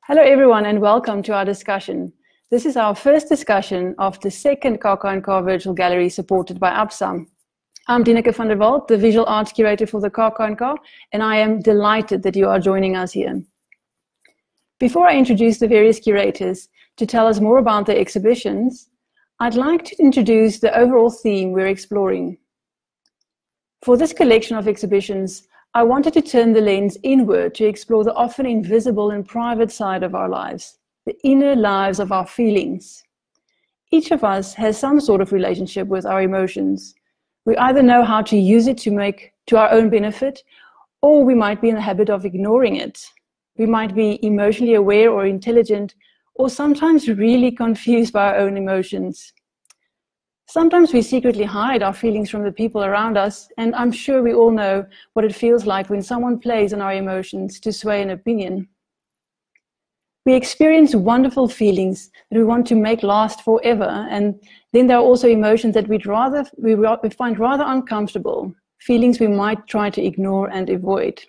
Hello everyone and welcome to our discussion. This is our first discussion of the second KKNK Virtual Gallery supported by Absa. I'm Dineke van der Walt, the Visual Arts Curator for the KKNK, and I am delighted that you are joining us here. Before I introduce the various curators to tell us more about their exhibitions, I'd like to introduce the overall theme we're exploring. For this collection of exhibitions, I wanted to turn the lens inward to explore the often invisible and private side of our lives, the inner lives of our feelings. Each of us has some sort of relationship with our emotions. We either know how to use it to our own benefit, or we might be in the habit of ignoring it. We might be emotionally aware or intelligent, or sometimes really confused by our own emotions. Sometimes we secretly hide our feelings from the people around us, and I'm sure we all know what it feels like when someone plays on our emotions to sway an opinion. We experience wonderful feelings that we want to make last forever, and then there are also emotions that we find rather uncomfortable, feelings we might try to ignore and avoid.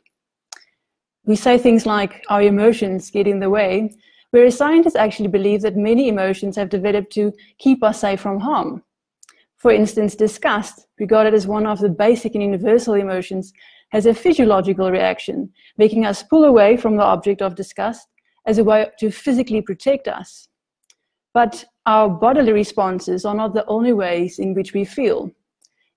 We say things like our emotions get in the way, whereas scientists actually believe that many emotions have developed to keep us safe from harm. For instance, disgust, regarded as one of the basic and universal emotions, has a physiological reaction, making us pull away from the object of disgust as a way to physically protect us. But our bodily responses are not the only ways in which we feel.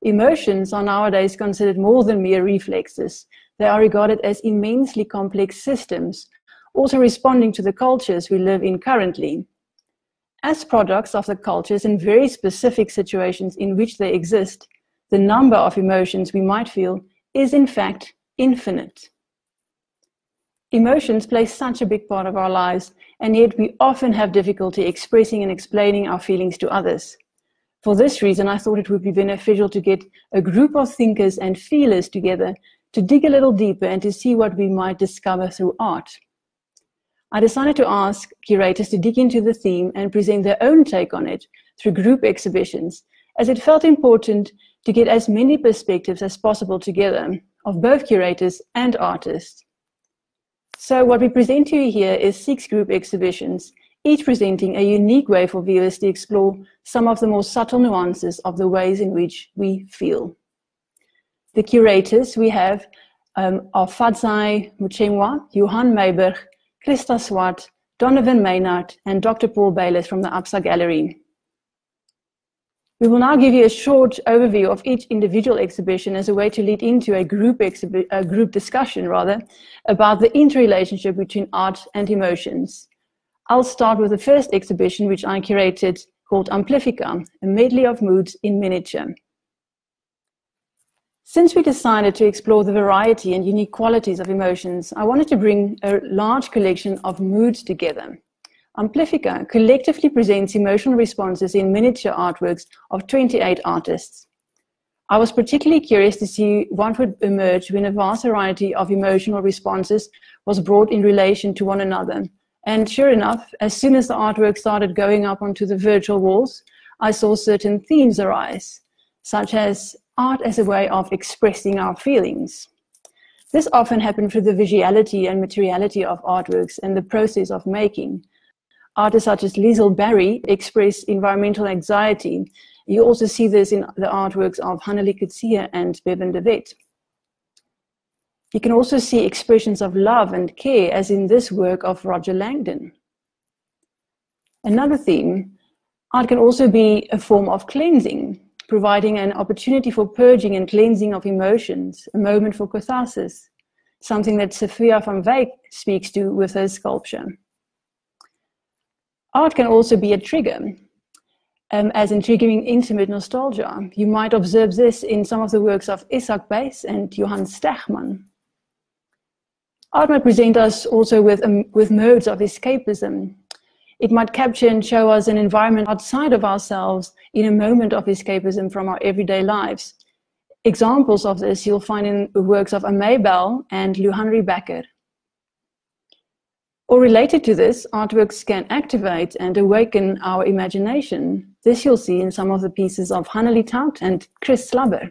Emotions are nowadays considered more than mere reflexes. They are regarded as immensely complex systems, also responding to the cultures we live in currently. As products of the cultures and very specific situations in which they exist, the number of emotions we might feel is in fact infinite. Emotions play such a big part of our lives, and yet we often have difficulty expressing and explaining our feelings to others. For this reason, I thought it would be beneficial to get a group of thinkers and feelers together to dig a little deeper and to see what we might discover through art. I decided to ask curators to dig into the theme and present their own take on it through group exhibitions, as it felt important to get as many perspectives as possible together of both curators and artists. So what we present to you here is 6 group exhibitions, each presenting a unique way for viewers to explore some of the more subtle nuances of the ways in which we feel. The curators we have are Fatza Muchemwa, Joan Mayberg, Christa Swart, Donovan Maynard, and Dr. Paul Bayless from the Absa Gallery. We will now give you a short overview of each individual exhibition as a way to lead into a group discussion about the interrelationship between art and emotions. I'll start with the first exhibition, which I curated, called Amplifica, a medley of moods in miniature. Since we decided to explore the variety and unique qualities of emotions, I wanted to bring a large collection of moods together. Amplifica collectively presents emotional responses in miniature artworks of 28 artists. I was particularly curious to see what would emerge when a vast variety of emotional responses was brought in relation to one another. And sure enough, as soon as the artwork started going up onto the virtual walls, I saw certain themes arise, such as art as a way of expressing our feelings. This often happened through the visuality and materiality of artworks and the process of making. Artists such as Liesl Barry express environmental anxiety. You also see this in the artworks of Hannelie Kutsia and Bevan de Wet. You can also see expressions of love and care, as in this work of Roger Langdon. Another theme, art can also be a form of cleansing, providing an opportunity for purging and cleansing of emotions, a moment for catharsis, something that Sophia van Wyk speaks to with her sculpture. Art can also be a trigger, as in triggering intimate nostalgia. You might observe this in some of the works of Isak Buys and Johan Stegman. Art might present us also with modes of escapism. It might capture and show us an environment outside of ourselves in a moment of escapism from our everyday lives. Examples of this you'll find in the works of Amabel and Luhanri Bakker. Or related to this, artworks can activate and awaken our imagination. This you'll see in some of the pieces of Hannelie Taut and Chris Slabber.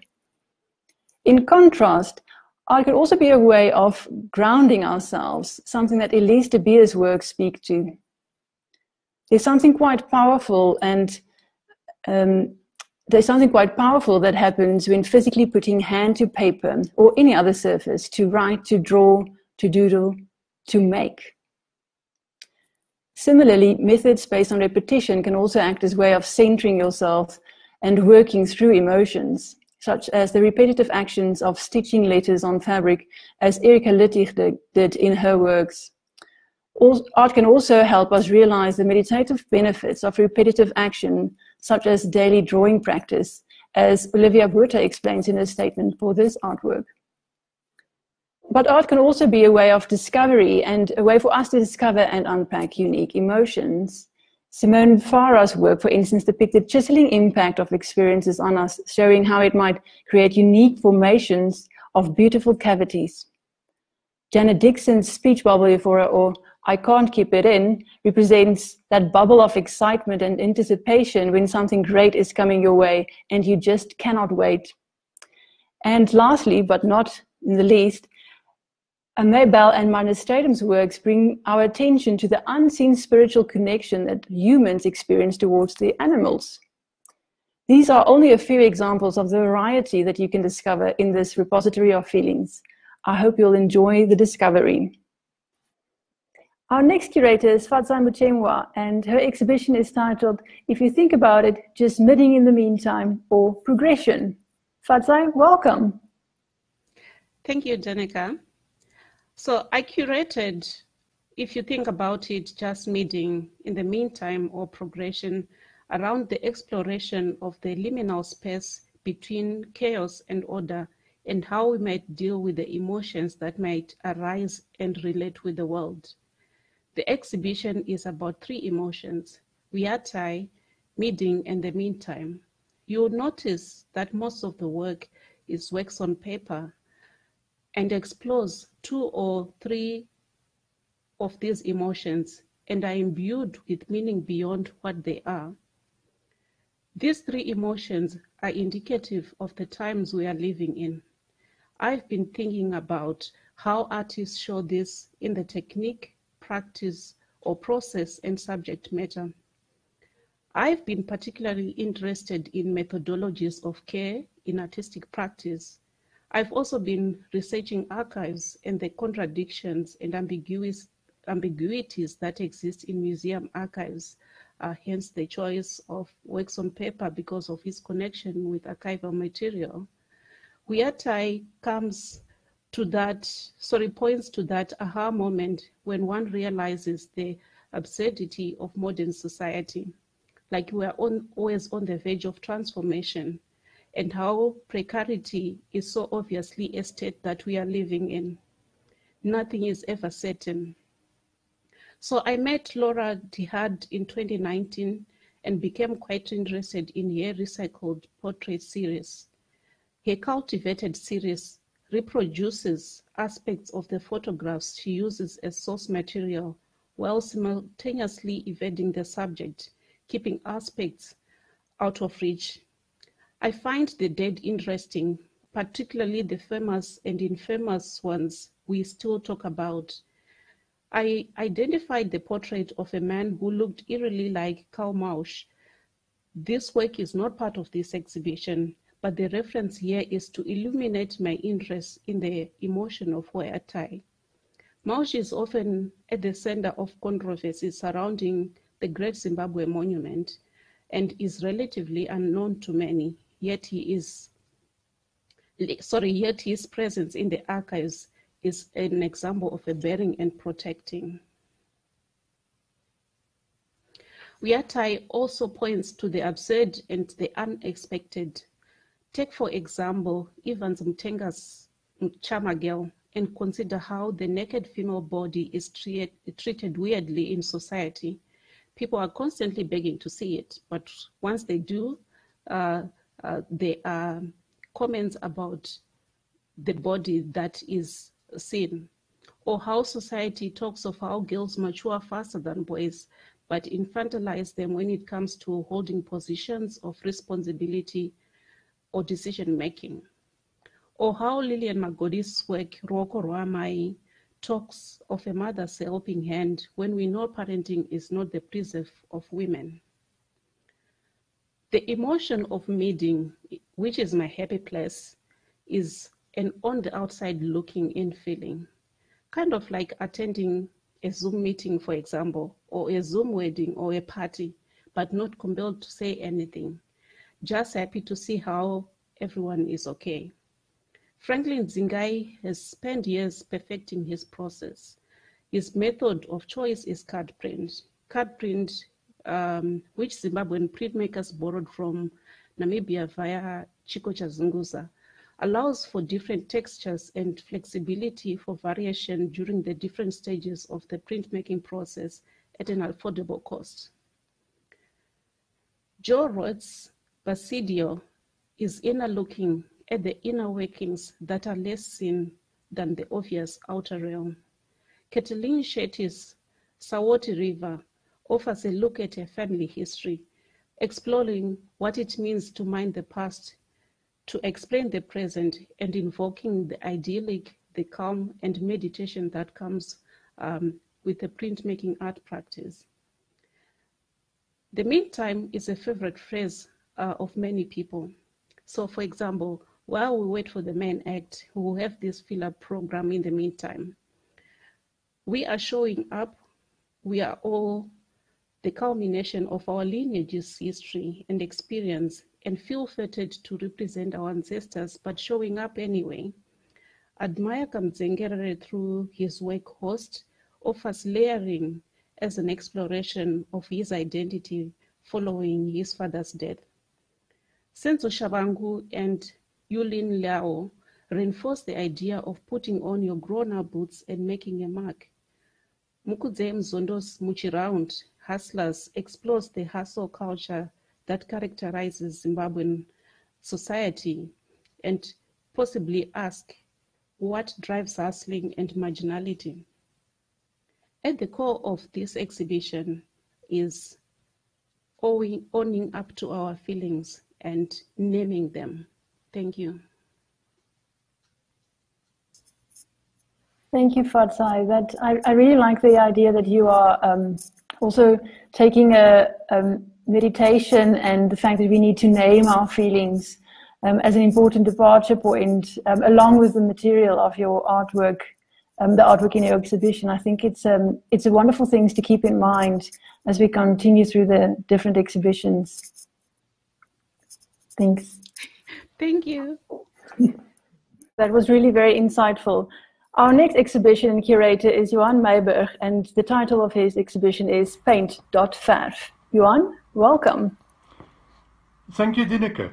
In contrast, Art can also be a way of grounding ourselves, something that Elise de Beer's works speak to. There's something quite powerful that happens when physically putting hand to paper or any other surface to write, to draw, to doodle, to make. Similarly, methods based on repetition can also act as a way of centering yourself and working through emotions, such as the repetitive actions of stitching letters on fabric, as Erika Littig did in her works. Art can also help us realize the meditative benefits of repetitive action, such as daily drawing practice, as Olivia Burto explains in her statement for this artwork. But art can also be a way of discovery and a way for us to discover and unpack unique emotions. Simone Farah's work, for instance, depicted chiseling impact of experiences on us, showing how it might create unique formations of beautiful cavities. Janet Dixon's speech bubble euphoria, or I can't keep it in, represents that bubble of excitement and anticipation when something great is coming your way and you just cannot wait. And lastly, but not in the least, Maybell and Marna Stratum's works bring our attention to the unseen spiritual connection that humans experience towards the animals. These are only a few examples of the variety that you can discover in this repository of feelings. I hope you'll enjoy the discovery. Our next curator is Fatza Muchemwa, and her exhibition is titled, If You Think About It, Just Knitting in the Meantime, or Progression. Fatza, welcome. Thank you, Danica. So I curated, If You Think About It, Just Knitting in the Meantime, or Progression, around the exploration of the liminal space between chaos and order, and how we might deal with the emotions that might arise and relate with the world. The exhibition is about three emotions: Viatai, Meeting, and the Meantime. You'll notice that most of the work is wax on paper and explores two or three of these emotions and are imbued with meaning beyond what they are. These three emotions are indicative of the times we are living in. I've been thinking about how artists show this in the technique, practice, or process and subject matter. I've been particularly interested in methodologies of care in artistic practice. I've also been researching archives and the contradictions and ambiguities that exist in museum archives, hence the choice of wax on paper because of its connection with archival material. Viatai points to that aha moment when one realizes the absurdity of modern society, like we are always on the verge of transformation, and how precarity is so obviously a state that we are living in. Nothing is ever certain. So I met Laura Dihad in 2019 and became quite interested in her recycled portrait series. Her cultivated series reproduces aspects of the photographs she uses as source material while simultaneously evading the subject, keeping aspects out of reach. I find the dead interesting, particularly the famous and infamous ones we still talk about. I identified the portrait of a man who looked eerily like Karl Mausch. This work is not part of this exhibition, but the reference here is to illuminate my interest in the emotion of Viatai. Mausch is often at the center of controversy surrounding the Great Zimbabwe Monument and is relatively unknown to many, yet his presence in the archives is an example of a bearing and protecting. Viatai also points to the absurd and the unexpected. Take, for example, Evans Mtenga's Chamagel and consider how the naked female body is treated weirdly in society. People are constantly begging to see it, but once they do, there are comments about the body that is seen, or how society talks of how girls mature faster than boys, but infantilize them when it comes to holding positions of responsibility or decision-making. or how Lillian Magodi's work, Roko Rwamai, talks of a mother's helping hand when we know parenting is not the preserve of women. The emotion of meeting, which is my happy place, is an on the outside looking in feeling, kind of like attending a Zoom meeting, for example, or a Zoom wedding or a party, but not compelled to say anything, just happy to see how everyone is okay. Franklin Zingai has spent years perfecting his process. His method of choice is card print. Card print, which Zimbabwean printmakers borrowed from Namibia via Chico Chazunguza, allows for different textures and flexibility for variation during the different stages of the printmaking process at an affordable cost. Joe Roth's Basidio is inner looking at the inner workings that are less seen than the obvious outer realm. Kathleen Shetty's Sawoti River offers a look at a family history, exploring what it means to mind the past, to explain the present, and invoking the idyllic, the calm, and meditation that comes with the printmaking art practice. The meantime is a favorite phrase of many people. So, for example, while we wait for the main act, we will have this filler program in the meantime. We are showing up. We are all the culmination of our lineage's history and experience, and feel fitted to represent our ancestors, but showing up anyway. Admire Kamzengerere, through his work Host, offers layering as an exploration of his identity following his father's death. Senzo Shabangu and Yulin Liao reinforce the idea of putting on your grown-up boots and making a mark. Mukudze Mzondo's Muchiround, Hustlers, explores the hustle culture that characterizes Zimbabwean society and possibly ask what drives hustling and marginality. At the core of this exhibition is owning up to our feelings and naming them. Thank you. Thank you, Fatza. I really like the idea that you are also taking a meditation and the fact that we need to name our feelings as an important departure point, along with the material of your artwork, the artwork in your exhibition. I think it's a wonderful things to keep in mind as we continue through the different exhibitions. Thanks. Thank you. That was really very insightful. Our next exhibition and curator is Joan Mayberg, and the title of his exhibition is Paint.Verf. Joan, welcome. Thank you, Dineke.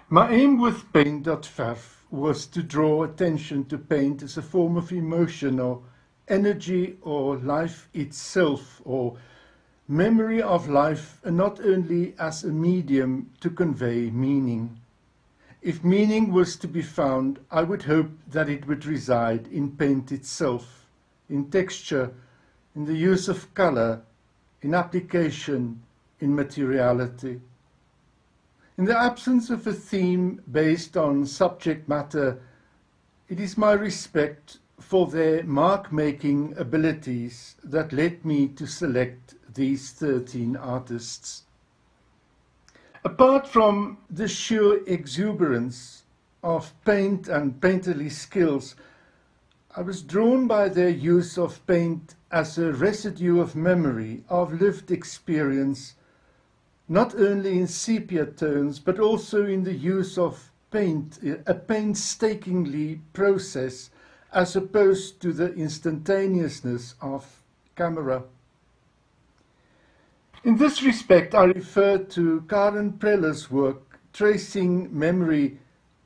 My aim with Paint.Verf was to draw attention to paint as a form of emotion or energy or life itself or memory of life, and not only as a medium to convey meaning. If meaning was to be found, I would hope that it would reside in paint itself, in texture, in the use of color, in application, in materiality. In the absence of a theme based on subject matter, it is my respect for their mark-making abilities that led me to select these 13 artists. Apart from the sheer exuberance of paint and painterly skills, I was drawn by their use of paint as a residue of memory, of lived experience, not only in sepia tones, but also in the use of paint, a painstakingly process, as opposed to the instantaneousness of camera. In this respect, I refer to Karen Preller's work, tracing memory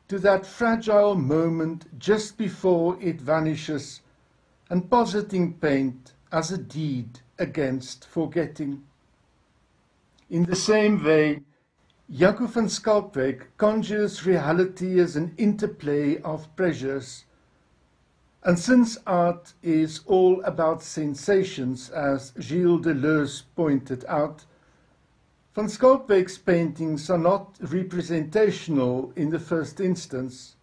to that fragile moment just before it vanishes, and positing paint as a deed against forgetting. In the same vein, Jaco van Schalkwyk conjures reality as an interplay of pressures. And since art is all about sensations, as Gilles Deleuze pointed out, van Schalkwyk's paintings are not representational in the first instance.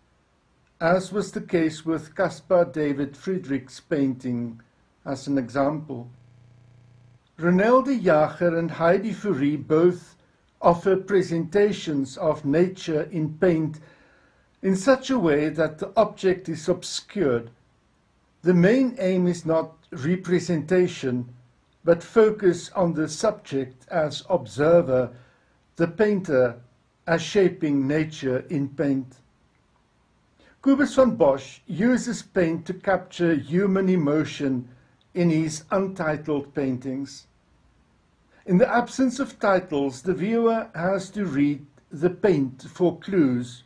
as was the case with Caspar David Friedrich's painting as an example. Ronel de Jager and Heidi Fourie both offer presentations of nature in paint in such a way that the object is obscured. The main aim is not representation, but focus on the subject as observer, the painter as shaping nature in paint. Cobus van Bosch uses paint to capture human emotion in his untitled paintings. In the absence of titles, the viewer has to read the paint for clues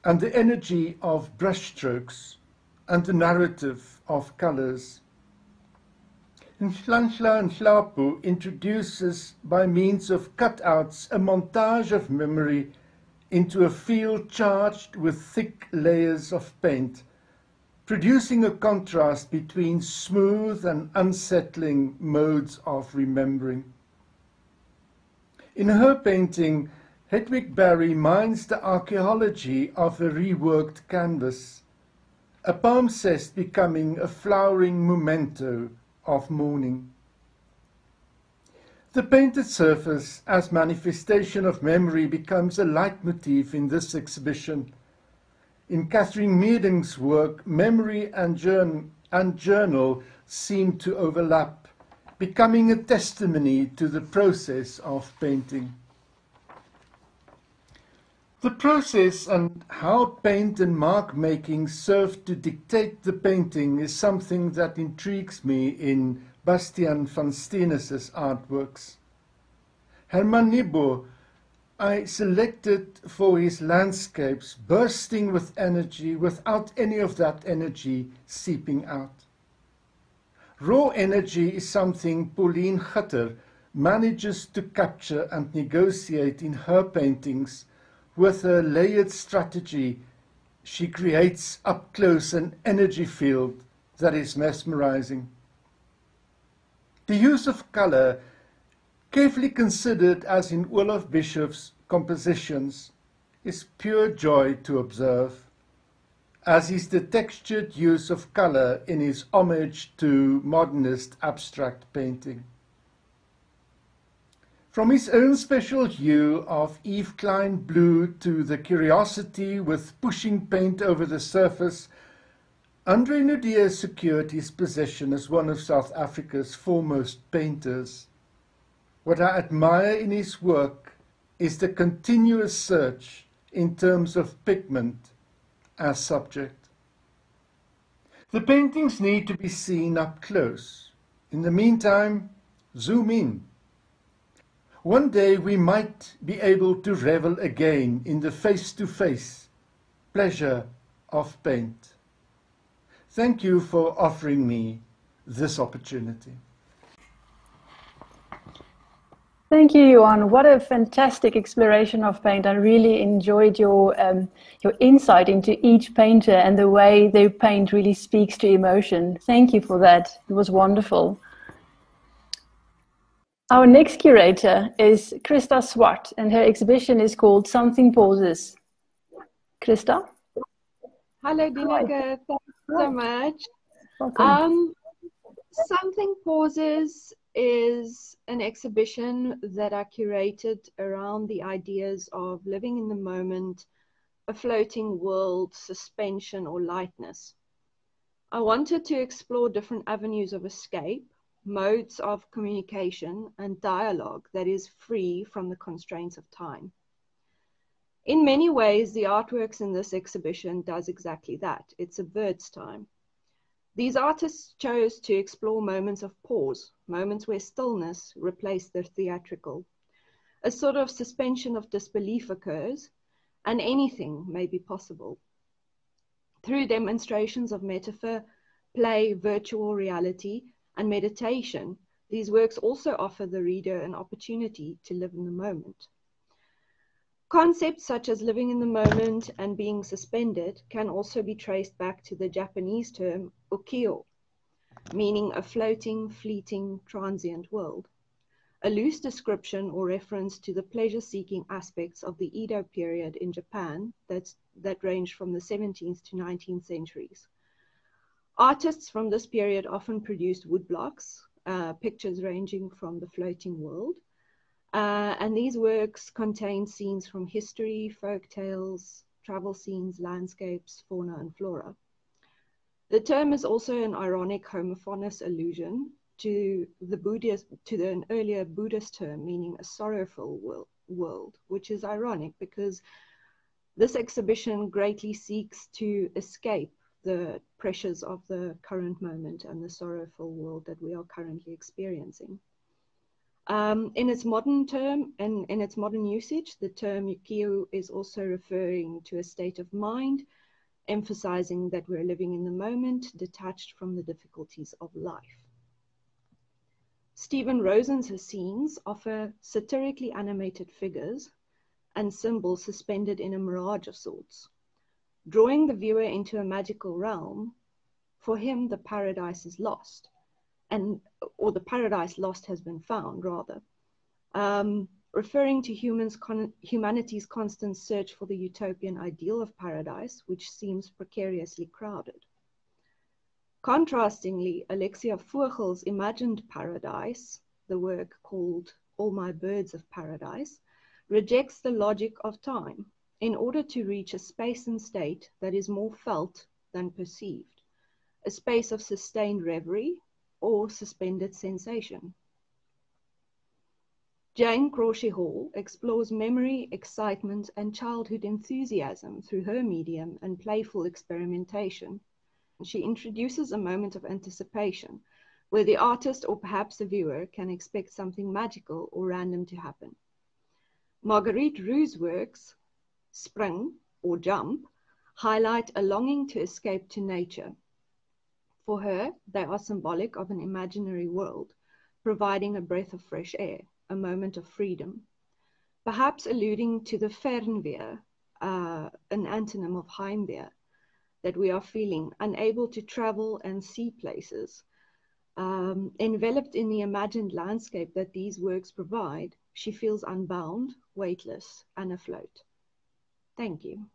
and the energy of brushstrokes and the narrative of colors. Nhlanhla Nhlapo introduces by means of cutouts a montage of memory into a field charged with thick layers of paint, producing a contrast between smooth and unsettling modes of remembering. In her painting, Hedwig Barry mines the archaeology of a reworked canvas, a palimpsest becoming a flowering memento of mourning. The painted surface as manifestation of memory becomes a leitmotif in this exhibition. In Catherine Meerding's work, memory and journal seem to overlap, becoming a testimony to the process of painting. The process and how paint and mark making serve to dictate the painting is something that intrigues me in Bastiaan van Steenis's artworks. Herman Nibo I selected for his landscapes bursting with energy without any of that energy seeping out. Raw energy is something Pauline manages to capture and negotiate in her paintings. With her layered strategy, she creates up close an energy field that is mesmerizing. The use of color, carefully considered as in Olaf Bischof's compositions, is pure joy to observe, as is the textured use of color in his homage to modernist abstract painting. From his own special hue of Yves Klein blue to the curiosity with pushing paint over the surface, André Naudé secured his position as one of South Africa's foremost painters. What I admire in his work is the continuous search in terms of pigment as subject. The paintings need to be seen up close. In the meantime, zoom in. One day we might be able to revel again in the face-to-face pleasure of paint. Thank you for offering me this opportunity. Thank you, Joan. What a fantastic exploration of paint. I really enjoyed your insight into each painter and the way their paint really speaks to emotion. Thank you for that. It was wonderful. Our next curator is Christa Swart, and her exhibition is called Something Pauses. Christa? Hello, Dineke. Thanks so much. Something Pauses is an exhibition that I curated around the ideas of living in the moment, a floating world, suspension, or lightness. I wanted to explore different avenues of escape, modes of communication and dialogue that is free from the constraints of time. In many ways, the artworks in this exhibition does exactly that. It subverts time. These artists chose to explore moments of pause, moments where stillness replaced the theatrical. A sort of suspension of disbelief occurs, and anything may be possible. Through demonstrations of metaphor, play, virtual reality, and meditation, these works also offer the reader an opportunity to live in the moment. Concepts such as living in the moment and being suspended can also be traced back to the Japanese term ukiyo, meaning a floating, fleeting, transient world. a loose description or reference to the pleasure-seeking aspects of the Edo period in Japan that ranged from the 17th to 19th centuries. Artists from this period often produced woodblocks, pictures ranging from the floating world, and these works contain scenes from history, folk tales, travel scenes, landscapes, fauna, and flora. The term is also an ironic homophonous allusion to an earlier Buddhist term meaning a sorrowful world, which is ironic because this exhibition greatly seeks to escape the pressures of the current moment and the sorrowful world that we are currently experiencing. In its modern term and in its modern usage, the term ukiyo is also referring to a state of mind, emphasizing that we're living in the moment, detached from the difficulties of life. Stephen Rosen's scenes offer satirically animated figures and symbols suspended in a mirage of sorts, drawing the viewer into a magical realm. For him, the paradise is lost, or the paradise lost has been found, rather, referring to humanity's constant search for the utopian ideal of paradise, which seems precariously crowded. Contrastingly, Alexia Vogel's imagined paradise, the work called All My Birds of Paradise, rejects the logic of time in order to reach a space and state that is more felt than perceived, a space of sustained reverie or suspended sensation. Jane Croche Hall explores memory, excitement, and childhood enthusiasm through her medium and playful experimentation. She introduces a moment of anticipation where the artist or perhaps the viewer can expect something magical or random to happen. Marguerite Ruse's works, Spring or Jump, highlight a longing to escape to nature. For her, they are symbolic of an imaginary world, providing a breath of fresh air, a moment of freedom, perhaps alluding to the Fernweer, an antonym of Heimweer, that we are feeling, unable to travel and see places. Enveloped in the imagined landscape that these works provide, she feels unbound, weightless, and afloat. Thank you.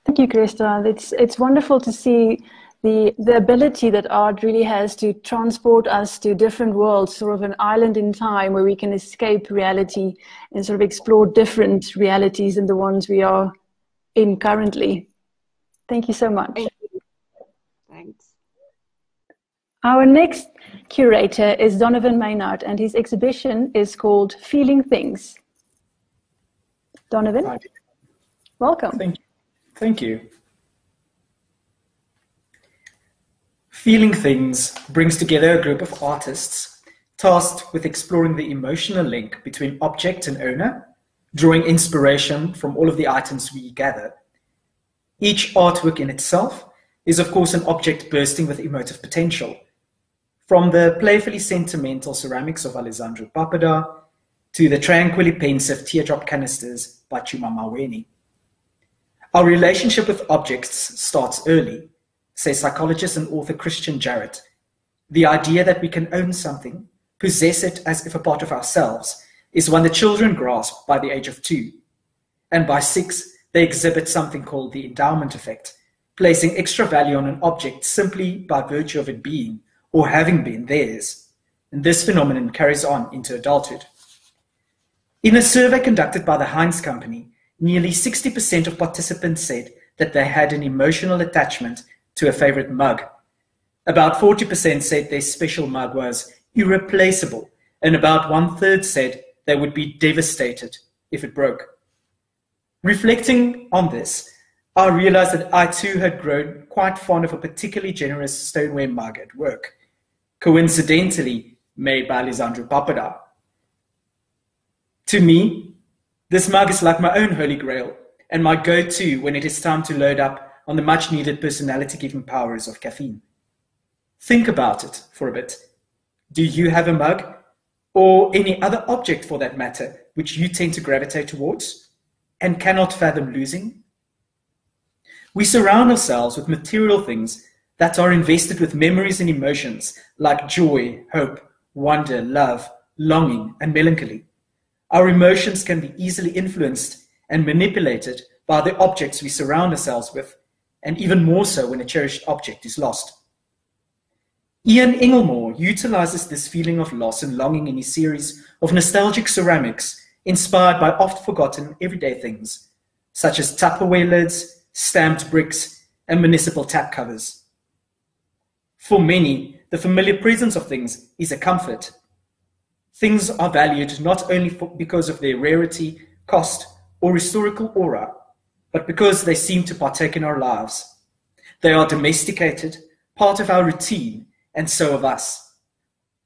Thank you, Krista. It's wonderful to see the ability that art really has to transport us to different worlds, sort of an island in time where we can escape reality and sort of explore different realities than the ones we are in currently. Thank you so much. Thank you. Thanks. Our next curator is Donovan Maynard, and his exhibition is called Feeling Things. Donovan, Hi. Welcome. Thank you. Thank you. Feeling Things brings together a group of artists tasked with exploring the emotional link between object and owner, drawing inspiration from all of the items we gather. Each artwork in itself is, of course, an object bursting with emotive potential, from the playfully sentimental ceramics of Alessandro Papada to the tranquilly pensive teardrop canisters by Chuma Maweni. Our relationship with objects starts early, says psychologist and author Christian Jarrett. The idea that we can own something, possess it as if a part of ourselves, is one that children grasp by the age of 2. And by 6, they exhibit something called the endowment effect, placing extra value on an object simply by virtue of it being or having been theirs. And this phenomenon carries on into adulthood. In a survey conducted by the Heinz Company, nearly 60% of participants said that they had an emotional attachment to a favorite mug. About 40% said their special mug was irreplaceable, and about 1/3 said they would be devastated if it broke. Reflecting on this, I realized that I too had grown quite fond of a particularly generous stoneware mug at work, coincidentally made by Alessandro Papada. To me, this mug is like my own holy grail and my go-to when it is time to load up on the much-needed personality-giving powers of caffeine. Think about it for a bit. Do you have a mug, or any other object for that matter, which you tend to gravitate towards and cannot fathom losing? We surround ourselves with material things that are invested with memories and emotions like joy, hope, wonder, love, longing, and melancholy. Our emotions can be easily influenced and manipulated by the objects we surround ourselves with, and even more so when a cherished object is lost. Ian Engelmore utilizes this feeling of loss and longing in his series of nostalgic ceramics inspired by oft-forgotten everyday things, such as Tupperware lids, stamped bricks, and municipal tap covers. For many, the familiar presence of things is a comfort. Things are valued not only because of their rarity, cost, or historical aura, but because they seem to partake in our lives. They are domesticated, part of our routine, and so of us.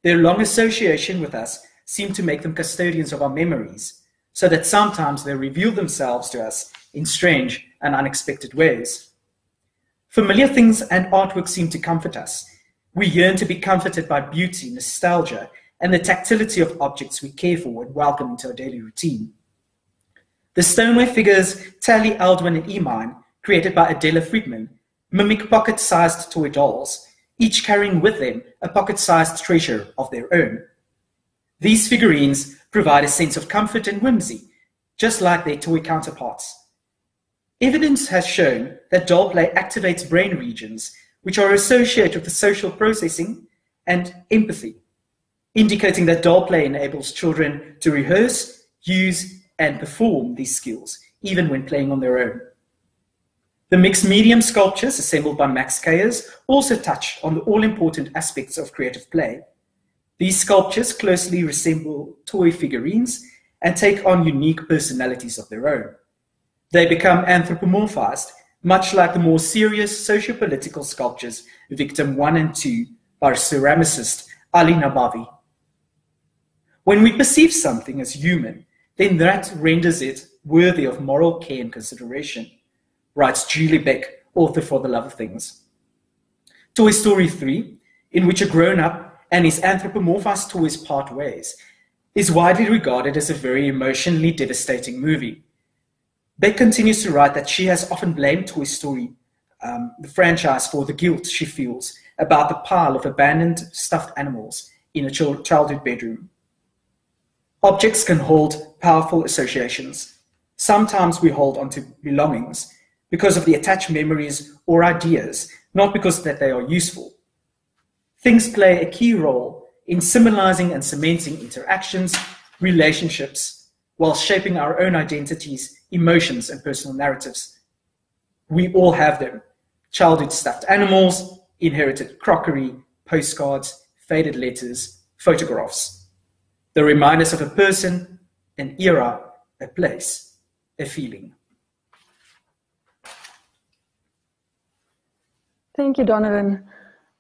Their long association with us seem to make them custodians of our memories, so that sometimes they reveal themselves to us in strange and unexpected ways. Familiar things and artwork seem to comfort us. We yearn to be comforted by beauty, nostalgia, and the tactility of objects we care for and welcome into our daily routine. The stoneware figures Tally, Aldwin, and Emine, created by Adela Friedman, mimic pocket-sized toy dolls, each carrying with them a pocket-sized treasure of their own. These figurines provide a sense of comfort and whimsy, just like their toy counterparts. Evidence has shown that doll play activates brain regions which are associated with the social processing and empathy, indicating that doll play enables children to rehearse, use, and perform these skills, even when playing on their own. The mixed medium sculptures assembled by Max Kayers also touch on the all-important aspects of creative play. These sculptures closely resemble toy figurines and take on unique personalities of their own. They become anthropomorphized, much like the more serious socio-political sculptures Victim 1 and 2 by ceramicist Ali Nabavi. When we perceive something as human, then that renders it worthy of moral care and consideration, writes Julie Beck, author for The Love of Things. Toy Story 3, in which a grown-up and his anthropomorphized toys part ways, is widely regarded as a very emotionally devastating movie. Beck continues to write that she has often blamed Toy Story, the franchise, for the guilt she feels about the pile of abandoned stuffed animals in a childhood bedroom. Objects can hold powerful associations. Sometimes we hold onto belongings because of the attached memories or ideas, not because that they are useful. Things play a key role in symbolizing and cementing interactions, relationships, while shaping our own identities, emotions, and personal narratives. We all have them: childhood stuffed animals, inherited crockery, postcards, faded letters, photographs. They remind us of a person, an era, a place, a feeling. Thank you, Donovan.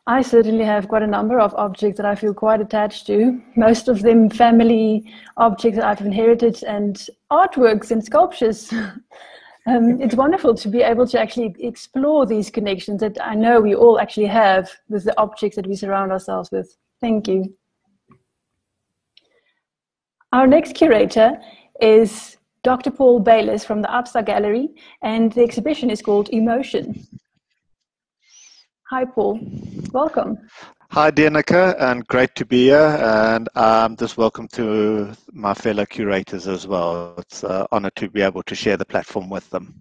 I certainly have quite a number of objects that I feel quite attached to, most of them family objects that I've inherited and artworks and sculptures. It's wonderful to be able to actually explore these connections that I know we all actually have with the objects that we surround ourselves with. Thank you. Our next curator is Dr. Paul Bayless from the Absa Gallery, and the exhibition is called Emotion. Hi, Paul. Welcome. Hi, Danica, and great to be here, and just welcome to my fellow curators as well. It's an honor to be able to share the platform with them.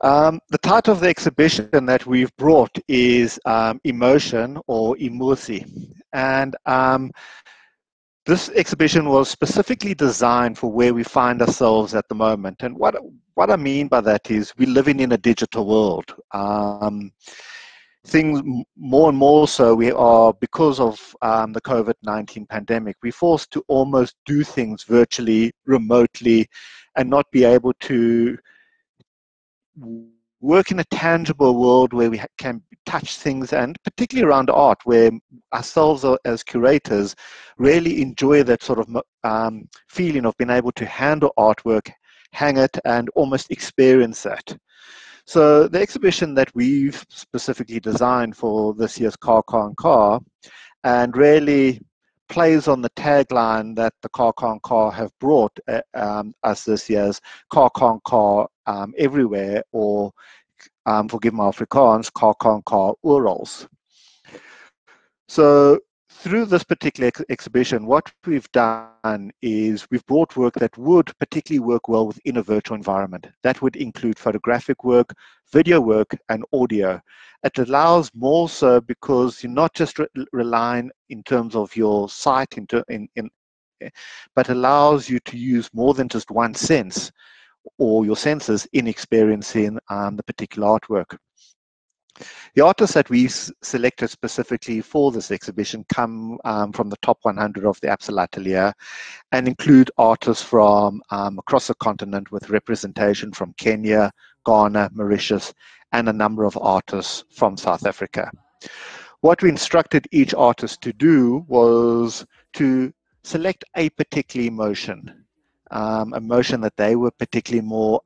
The title of the exhibition that we've brought is Emotion or Emosi, and this exhibition was specifically designed for where we find ourselves at the moment. And what I mean by that is we're living in a digital world. Things more and more so, we are, because of the COVID-19 pandemic, we're forced to almost do things virtually, remotely, and not be able to work in a tangible world where we can touch things, and particularly around art, where ourselves as curators really enjoy that sort of feeling of being able to handle artwork, hang it, and almost experience that. So the exhibition that we've specifically designed for this year's KKNK and really plays on the tagline that the KKNK have brought us this year's KKNK everywhere, or forgive my Afrikaans, KKNK orals. So through this particular exhibition, what we've done is we've brought work that would particularly work well within a virtual environment. That would include photographic work, video work, and audio. It allows more so because you're not just relying in terms of your sight, but allows you to use more than just one sense or your senses in experiencing the particular artwork. The artists that we selected specifically for this exhibition come from the top 100 of the Absa Atelier and include artists from across the continent with representation from Kenya, Ghana, Mauritius, and a number of artists from South Africa. What we instructed each artist to do was to select a particular emotion, that they were particularly more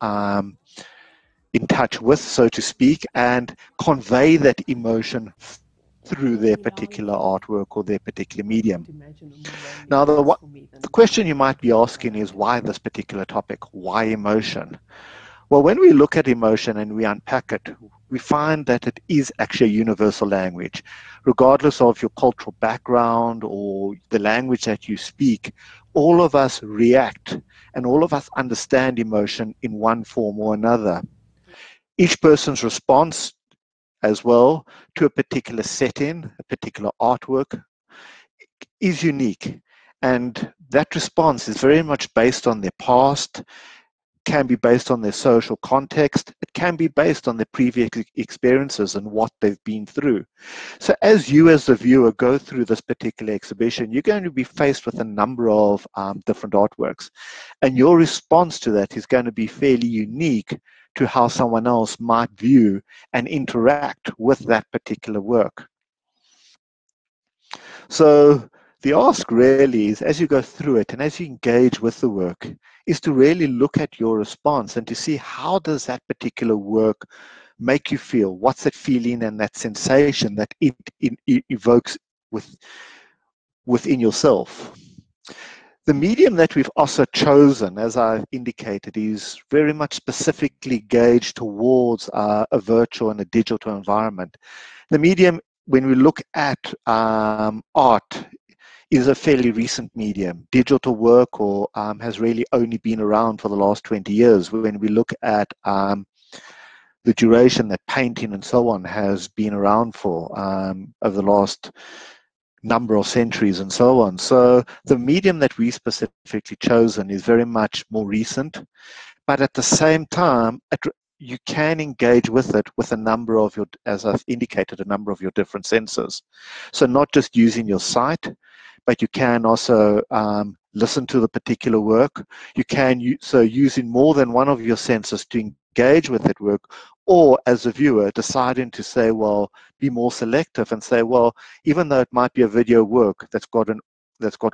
in touch with, so to speak, and convey that emotion through their particular artwork or their particular medium. Now, the question you might be asking is, why this particular topic? Why emotion? Well, when we look at emotion and we unpack it, we find that it is actually a universal language. Regardless of your cultural background or the language that you speak, all of us react and all of us understand emotion in one form or another. Each person's response as well to a particular setting, a particular artwork, is unique. And that response is very much based on their past, can be based on their social context, it can be based on their previous experiences and what they've been through. So as you as the viewer go through this particular exhibition, you're going to be faced with a number of different artworks. And your response to that is going to be fairly unique to how someone else might view and interact with that particular work. So the ask really is, as you go through it and as you engage with the work, is to really look at your response and to see how does that particular work make you feel? What's that feeling and that sensation that it evokes within yourself? The medium that we've also chosen, as I indicated, is very much specifically gauged towards a virtual and a digital environment. The medium, when we look at art, is a fairly recent medium. Digital work has really only been around for the last 20 years. When we look at the duration that painting and so on has been around for over the last number of centuries and so on. So the medium that we specifically chosen is very much more recent, but at the same time, you can engage with it with a number of your, as I've indicated, a number of your different senses. So not just using your sight, but you can also listen to the particular work. You can using more than one of your senses to engage with that work, or as a viewer deciding to say, well, be more selective and say, well, even though it might be a video work that's got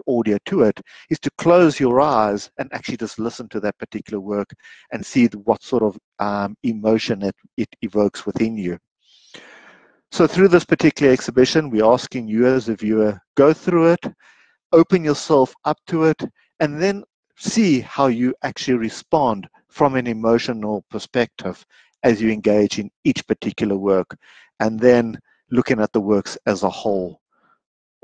audio to it, is to close your eyes and actually just listen to that particular work and see what sort of emotion it evokes within you. So through this particular exhibition, we're asking you as a viewer, go through it, open yourself up to it, and then see how you actually respond from an emotional perspective as you engage in each particular work, and then looking at the works as a whole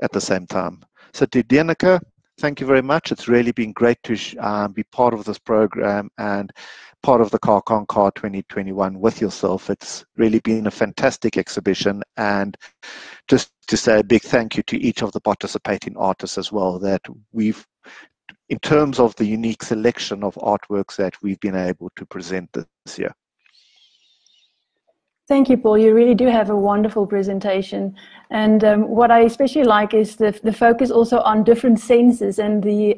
at the same time. So to Danica, thank you very much. It's really been great to be part of this program and part of the KKNK 2021 with yourself. It's really been a fantastic exhibition, and just to say a big thank you to each of the participating artists as well, that we've, in terms of the unique selection of artworks that we've been able to present this year. Thank you, Paul. You really do have a wonderful presentation. And what I especially like is the focus also on different senses and the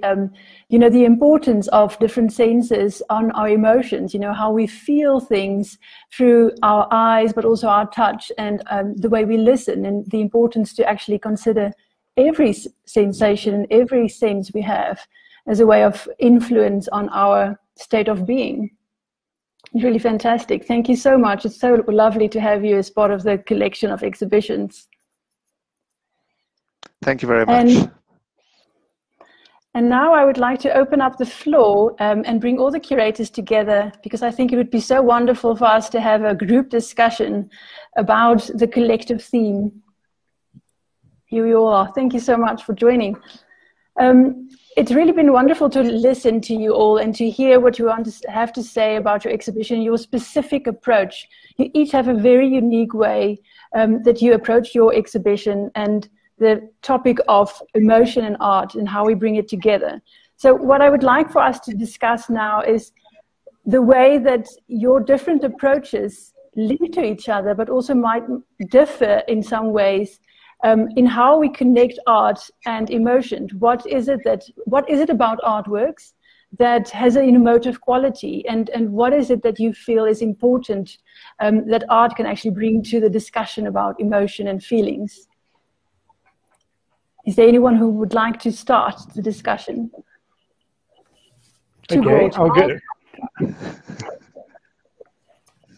importance of different senses on our emotions, how we feel things through our eyes, but also our touch and the way we listen, and the importance to actually consider every sensation and every sense we have as a way of influence on our state of being. Really fantastic. Thank you so much. It's so lovely to have you as part of the collection of exhibitions. Thank you very much. And now I would like to open up the floor and bring all the curators together, because I think it would be so wonderful for us to have a group discussion about the collective theme. Here you all are. Thank you so much for joining. It's really been wonderful to listen to you all and to hear what you have to say about your exhibition, your specific approach. You each have a very unique way that you approach your exhibition and the topic of emotion and art and how we bring it together. So what I would like for us to discuss now is the way that your different approaches link to each other, but also might differ in some ways in how we connect art and emotion. What is it about artworks that has an emotive quality, and what is it that you feel is important that art can actually bring to the discussion about emotion and feelings? Is there anyone who would like to start the discussion? Okay, I'll get it.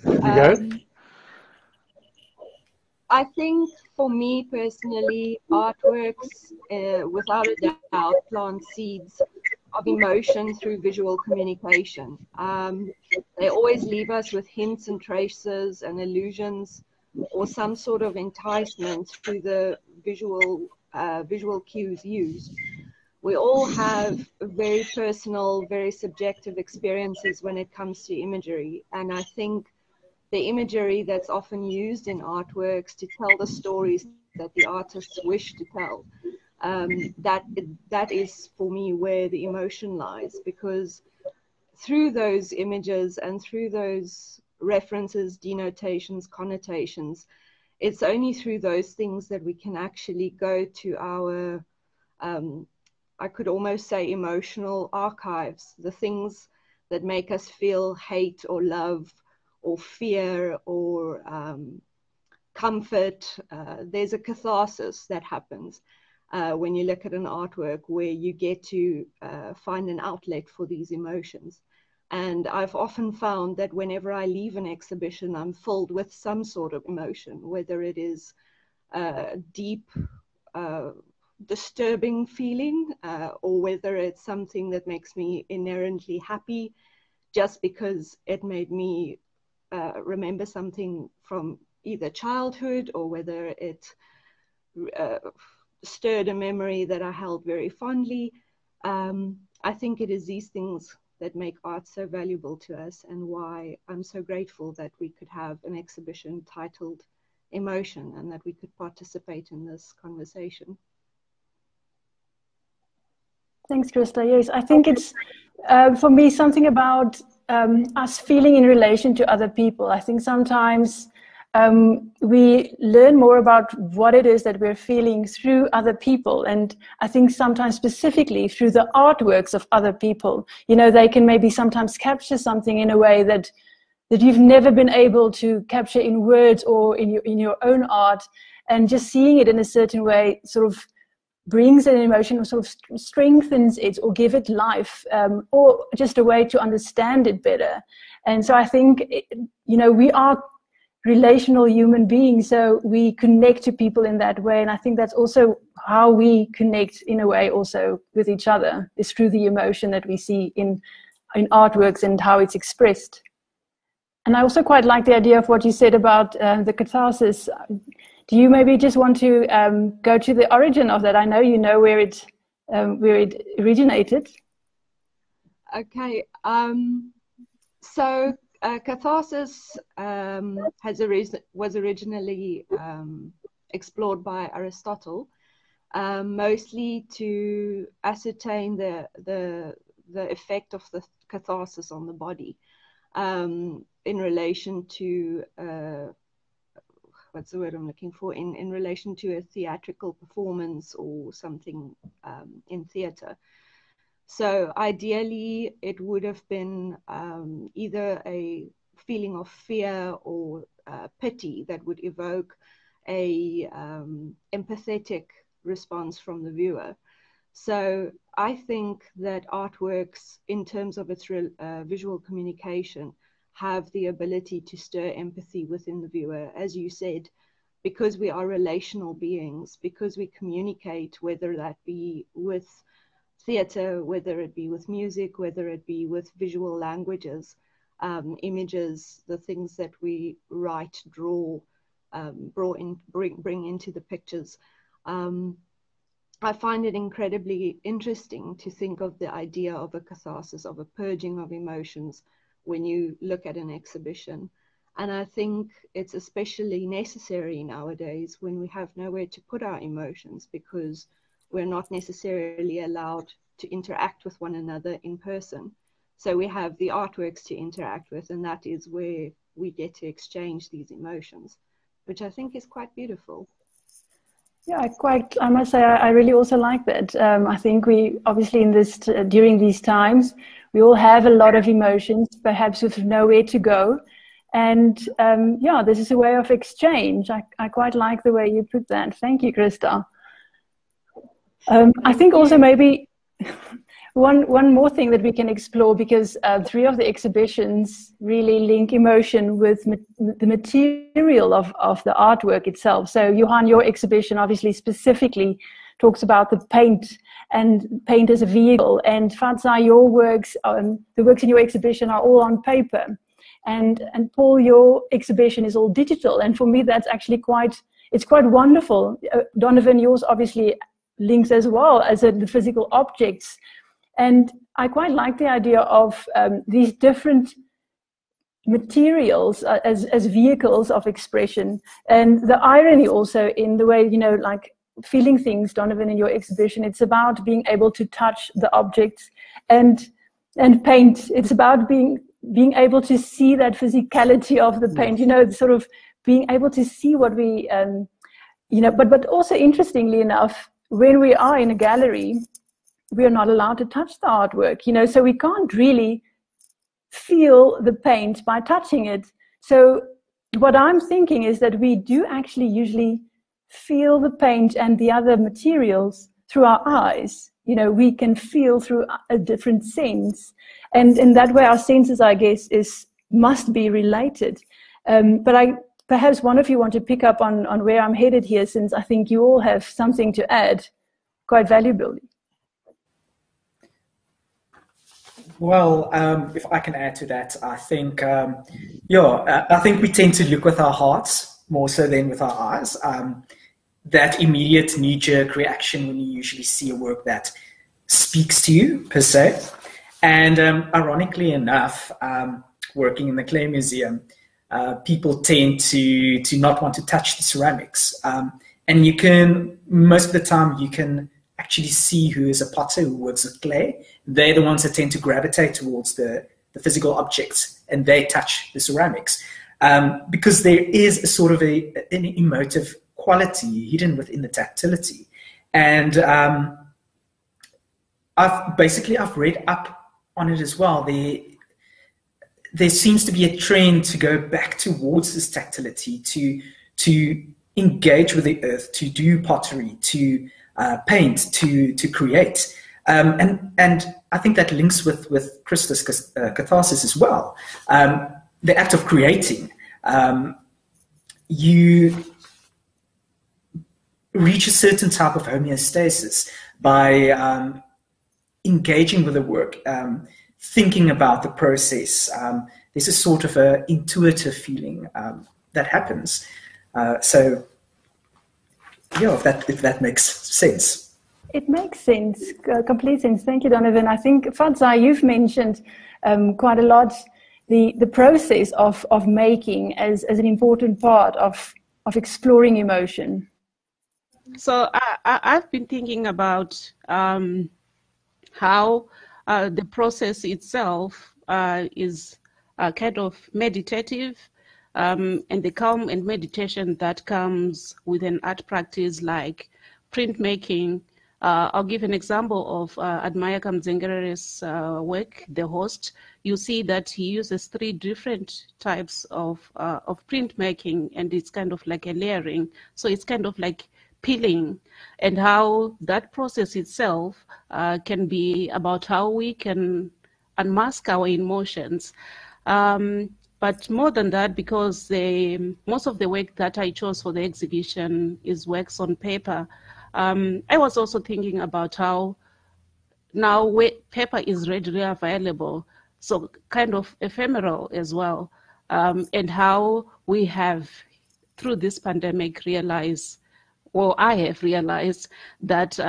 You go. I think for me personally, artworks, without a doubt, plant seeds of emotion through visual communication. They always leave us with hints and traces and illusions, or some sort of enticement through the visual cues used. We all have very personal, very subjective experiences when it comes to imagery, and I think the imagery that's often used in artworks to tell the stories that the artists wish to tell, that is for me where the emotion lies, because through those images and through those references, denotations, connotations, it's only through those things that we can actually go to our, I could almost say, emotional archives, the things that make us feel hate or love or fear or comfort. There's a catharsis that happens when you look at an artwork where you get to find an outlet for these emotions. And I've often found that whenever I leave an exhibition, I'm filled with some sort of emotion, whether it is a deep, disturbing feeling, or whether it's something that makes me inherently happy just because it made me remember something from either childhood, or whether it stirred a memory that I held very fondly. I think it is these things that make art so valuable to us, and why I'm so grateful that we could have an exhibition titled Emotion and that we could participate in this conversation. Thanks, Krista. Yes, I think it's, for me, something about us feeling in relation to other people. I think sometimes we learn more about what it is that we're feeling through other people. And I think sometimes specifically through the artworks of other people. You know, they can maybe sometimes capture something in a way that you've never been able to capture in words or in your own art. And just seeing it in a certain way sort of brings an emotion, or sort of strengthens it, or give it life, or just a way to understand it better. And so I think, you know, we are relational human beings, so we connect to people in that way. And I think that's also how we connect in a way also with each other, is through the emotion that we see in artworks and how it's expressed. And I also quite like the idea of what you said about the catharsis. Do you maybe just want to go to the origin of that? I know you know where it originated. Okay, so catharsis was originally explored by Aristotle, mostly to ascertain the effect of the catharsis on the body in relation to what's the word I'm looking for, in relation to a theatrical performance or something in theatre. So ideally, it would have been either a feeling of fear or pity that would evoke a empathetic response from the viewer. So I think that artworks, in terms of its visual communication, have the ability to stir empathy within the viewer. As you said, because we are relational beings, because we communicate, whether that be with theatre, whether it be with music, whether it be with visual languages, images, the things that we write, draw, bring into the pictures. I find it incredibly interesting to think of the idea of a catharsis, of a purging of emotions when you look at an exhibition. And I think it's especially necessary nowadays when we have nowhere to put our emotions, because we're not necessarily allowed to interact with one another in person. So we have the artworks to interact with, and that is where we get to exchange these emotions, which I think is quite beautiful. Yeah, I must say, I really also like that. I think we, obviously during these times, we all have a lot of emotions, perhaps with nowhere to go. And yeah, this is a way of exchange. I quite like the way you put that. Thank you, Krista. I think also maybe one more thing that we can explore, because 3 of the exhibitions really link emotion with the material of the artwork itself. So Johan, your exhibition obviously specifically talks about the paint and paint as a vehicle, and Fatza, your works, the works in your exhibition are all on paper, and Paul, your exhibition is all digital, and for me that's actually it's quite wonderful. Donovan, yours obviously links as well as the physical objects. And I quite like the idea of these different materials as vehicles of expression. And the irony also in the way, like feeling things, Donovan, in your exhibition, it's about being able to touch the objects and paint. It's about being able to see that physicality of the paint, sort of being able to see what we, but also interestingly enough, when we are in a gallery, we are not allowed to touch the artwork, so we can't really feel the paint by touching it. So what I'm thinking is that we do actually usually feel the paint and the other materials through our eyes. We can feel through a different sense. And in that way, our senses, I guess, must be related. But perhaps one of you want to pick up on where I'm headed here, since I think you all have something to add quite valuably. Well, if I can add to that, I think, I think we tend to look with our hearts more so than with our eyes. That immediate knee-jerk reaction when you usually see a work that speaks to you, per se. And ironically enough, working in the Clay Museum, people tend to not want to touch the ceramics. And most of the time, you can actually see who is a potter who works with clay. They're the ones that tend to gravitate towards the physical objects, and they touch the ceramics. Because there is a sort of an emotive quality hidden within the tactility. And I've read up on it as well. There seems to be a trend to go back towards this tactility, to engage with the earth, to do pottery, to paint, to create. And I think that links with Krista's catharsis as well. The act of creating, you reach a certain type of homeostasis by engaging with the work, thinking about the process. There's a sort of an intuitive feeling that happens. So, yeah, if that makes sense. It makes sense, complete sense. Thank you, Donovan. I think, Fatza, you've mentioned quite a lot the process of making as an important part of exploring emotion. So I've been thinking about how the process itself is kind of meditative, and the calm and meditation that comes with an art practice like printmaking. I'll give an example of Admaya Kamzengerere's work, The Host. You see that he uses 3 different types of printmaking, and it's kind of like a layering. So it's kind of like peeling, and how that process itself can be about how we can unmask our emotions. But more than that, because most of the work that I chose for the exhibition is works on paper, I was also thinking about how now paper is readily available, so kind of ephemeral as well, and how we have, through this pandemic, realized, or I have realized, that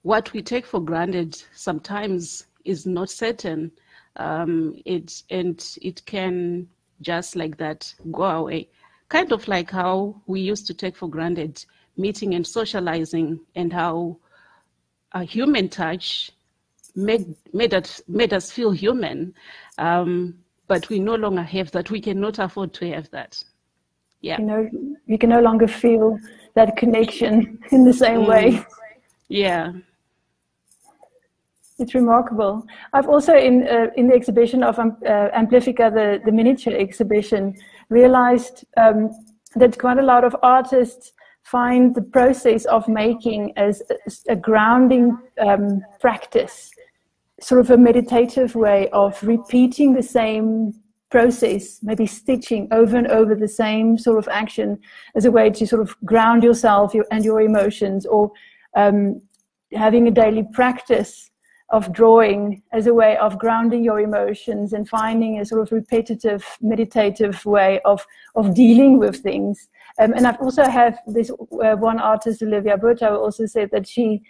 what we take for granted sometimes is not certain. It can just like that go away. Kind of like how we used to take for granted meeting and socializing, and how a human touch made us feel human. But we no longer have that. We cannot afford to have that. Yeah. You can no longer feel that connection in the same way. Yeah. It's remarkable. I've also, in the exhibition of Amplifica, the miniature exhibition, realized that quite a lot of artists find the process of making as a grounding practice, sort of a meditative way of repeating the same process, maybe stitching over and over the same sort of action as a way to sort of ground yourself and your emotions, or having a daily practice of drawing as a way of grounding your emotions and finding a sort of repetitive, meditative way of dealing with things. And I've also had this one artist, Olivia Burto, also said that she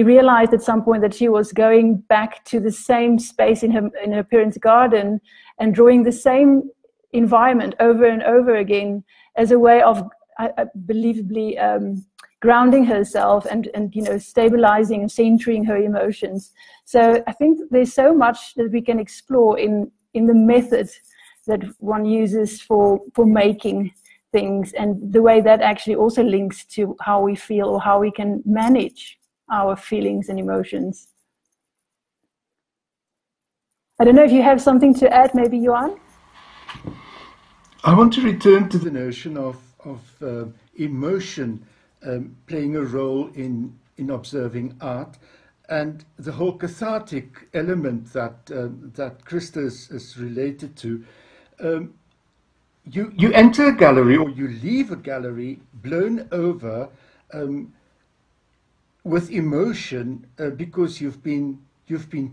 realized at some point that she was going back to the same space in her parents' garden and drawing the same environment over and over again as a way of believably grounding herself and stabilizing and centering her emotions. So I think there's so much that we can explore in the method that one uses for making things, and the way that actually also links to how we feel or how we can manage our feelings and emotions. I don't know if you have something to add, maybe, Joan? I want to return to the notion of emotion playing a role in observing art, and the whole cathartic element that Krista is related to. You enter a gallery, or you leave a gallery blown over with emotion because you've been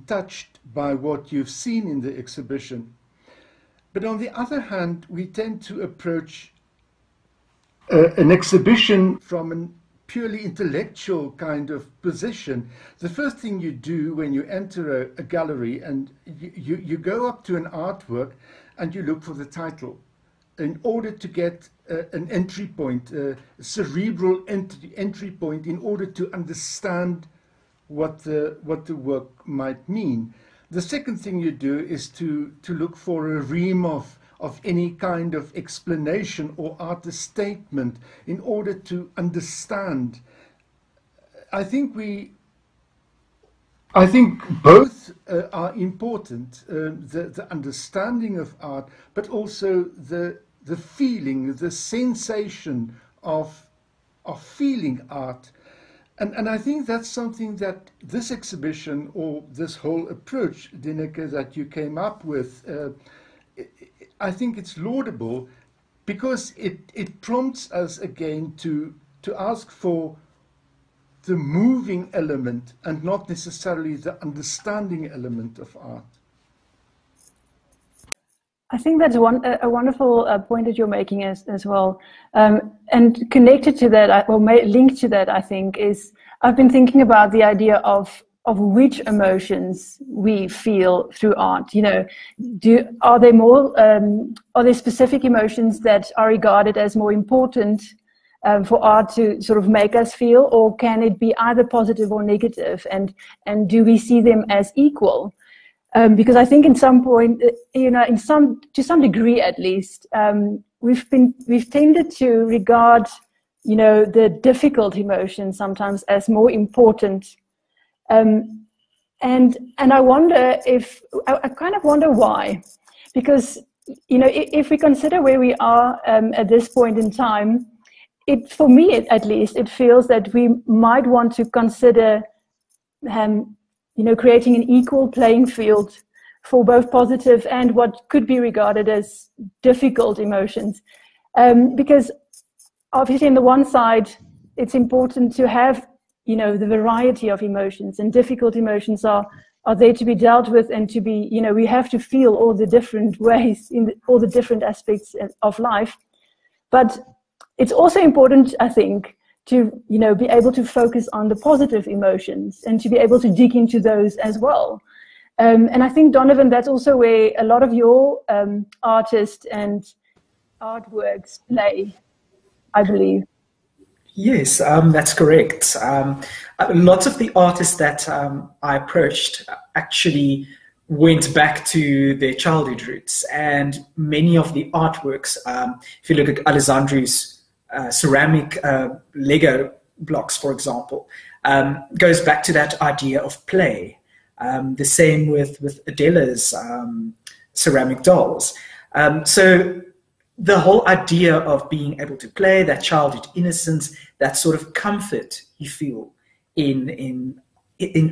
touched by what you've seen in the exhibition. But on the other hand, we tend to approach an exhibition from a purely intellectual kind of position. The first thing you do when you enter a gallery, and you go up to an artwork and you look for the title in order to get an entry point, a cerebral entry point, in order to understand what the work might mean. The second thing you do is to look for a ream of any kind of explanation or artist statement in order to understand. I think both are important, the understanding of art, but also the feeling, the sensation of feeling art. And I think that's something that this exhibition, or this whole approach, Dineke, that you came up with, I think it's laudable, because it prompts us again to ask for the moving element and not necessarily the understanding element of art. I think that's a wonderful point that you're making as well. And connected to that, or linked to that, I think, is I've been thinking about the idea of which emotions we feel through art. Are there specific emotions that are regarded as more important for art to sort of make us feel, or can it be either positive or negative? And do we see them as equal? Because I think in some point, to some degree at least, we've tended to regard, the difficult emotions sometimes as more important. And I wonder I kind of wonder why, because, if we consider where we are at this point in time, for me at least, it feels that we might want to consider creating an equal playing field for both positive and what could be regarded as difficult emotions. Because obviously on the one side, it's important to have you know, the variety of emotions, and difficult emotions are there to be dealt with, and to be, you know, we have to feel all the different ways in all the different aspects of life. But it's also important, I think, to, you know, be able to focus on the positive emotions and to be able to dig into those as well. And I think, Donovan, that's also where a lot of your artists and artworks play, I believe. Yes, that's correct. Lots of the artists that I approached actually went back to their childhood roots, and many of the artworks, if you look at Alessandro's ceramic Lego blocks, for example, goes back to that idea of play. The same with Adela's ceramic dolls. So the whole idea of being able to play, that childhood innocence, that sort of comfort you feel in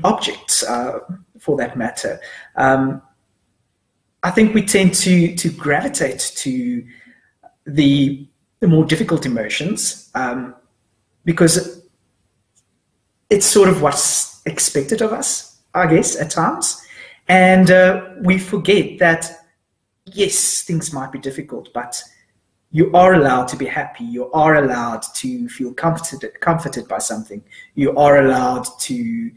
objects, for that matter. I think we tend to gravitate to the more difficult emotions because it's sort of what's expected of us, I guess, at times. And we forget that, yes, things might be difficult, but you are allowed to be happy. You are allowed to feel comforted by something. You are allowed to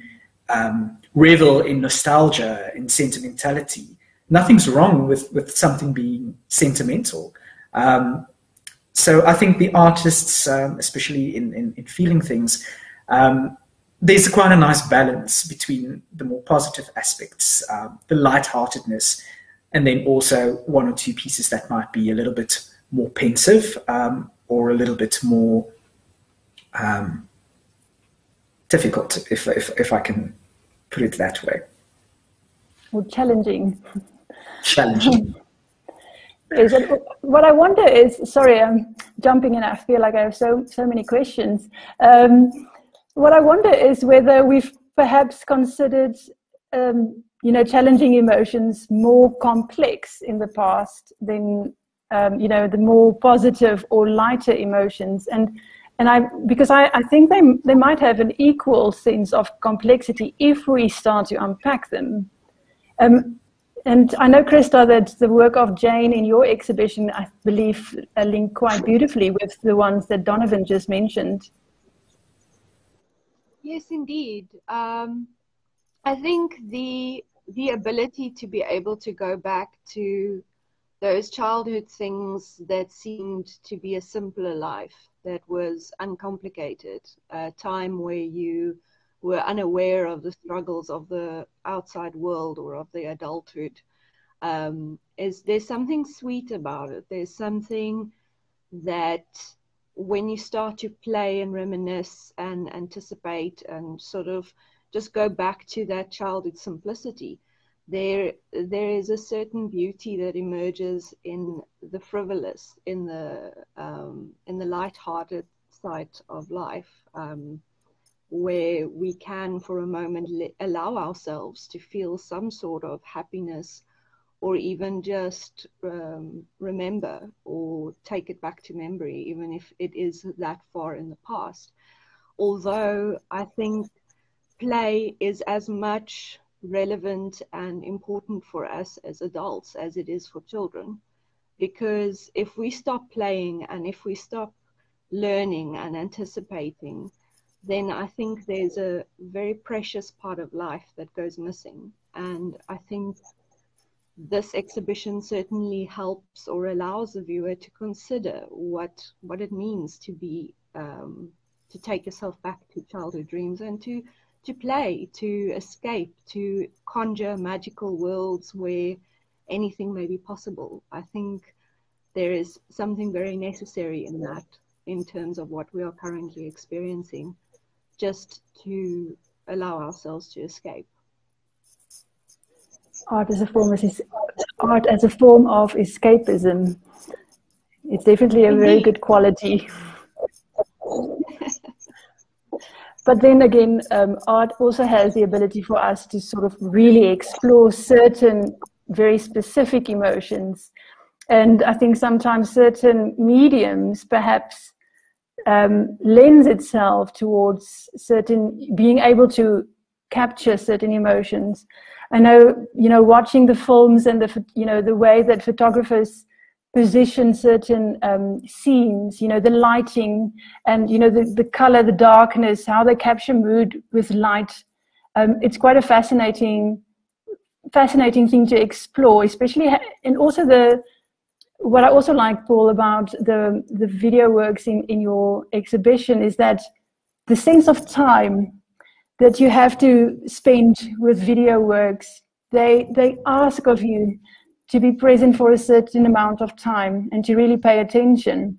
revel in nostalgia, in sentimentality. Nothing's wrong with something being sentimental. So I think the artists, especially in feeling things, there's quite a nice balance between the more positive aspects, the lightheartedness, and then also one or two pieces that might be a little bit more pensive or a little bit more difficult, if I can put it that way. Or challenging. Challenging. What I wonder is, sorry, I'm jumping in. I feel like I have so many questions. What I wonder is whether we've perhaps considered, you know, challenging emotions more complex in the past than, you know, the more positive or lighter emotions. Because I think they might have an equal sense of complexity if we start to unpack them. And I know, Christa, that the work of Jane in your exhibition, I believe, linked quite beautifully with the ones that Donovan just mentioned. Yes, indeed. I think the ability to be able to go back to those childhood things that seemed to be a simpler life, that was uncomplicated, a time where you were unaware of the struggles of the outside world or of the adulthood, there's something sweet about it. There's something that when you start to play and reminisce and anticipate and sort of just go back to that childhood simplicity, there is a certain beauty that emerges in the frivolous, in the light-hearted side of life, where we can for a moment allow ourselves to feel some sort of happiness, or even just remember or take it back to memory, even if it is that far in the past. Although I think play is as much relevant and important for us as adults as it is for children, because if we stop playing and if we stop learning and anticipating, then I think there's a very precious part of life that goes missing. And I think this exhibition certainly helps or allows the viewer to consider what it means to be to take yourself back to childhood dreams and to play, to escape, to conjure magical worlds where anything may be possible. I think there is something very necessary in that, in terms of what we are currently experiencing, just to allow ourselves to escape. Art as a form of escapism. It's definitely a very good quality. But then again, art also has the ability for us to sort of really explore certain very specific emotions. And I think sometimes certain mediums perhaps lends itself towards being able to capture certain emotions. I know, watching the films and the way that photographers position certain scenes, the lighting and, the color, the darkness, how they capture mood with light. It's quite a fascinating thing to explore, especially, and also what I also like, Paul, about the video works in your exhibition is that the sense of time that you have to spend with video works, they ask of you to be present for a certain amount of time and to really pay attention.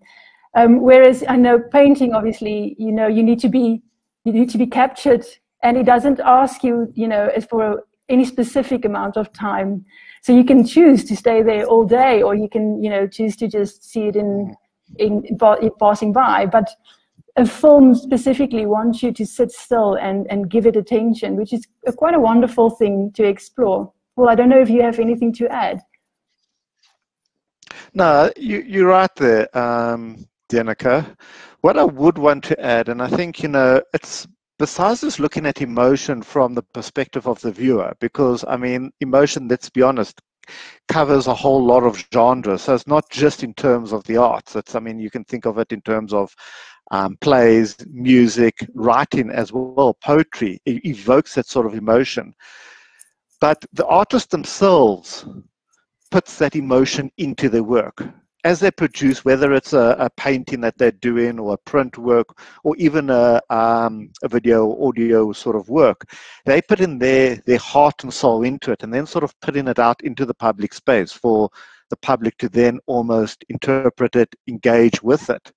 Whereas I know painting, obviously, you need to be captured, and it doesn't ask you, as for any specific amount of time. So you can choose to stay there all day, or you can, choose to just see it in passing by. But a film specifically wants you to sit still and give it attention, which is quite a wonderful thing to explore. Well, I don't know if you have anything to add. No, you're right there, Danica. What I would want to add, and I think, it's besides just looking at emotion from the perspective of the viewer, because, I mean, emotion, let's be honest, covers a whole lot of genres. So it's not just in terms of the arts. It's, I mean, you can think of it in terms of plays, music, writing as well, poetry. It evokes that sort of emotion. But the artists themselves puts that emotion into their work. As they produce, whether it's a painting that they're doing, or a print work, or even a video or audio sort of work, they put in their heart and soul into it, and then sort of putting it out into the public space for the public to then almost interpret it, engage with it.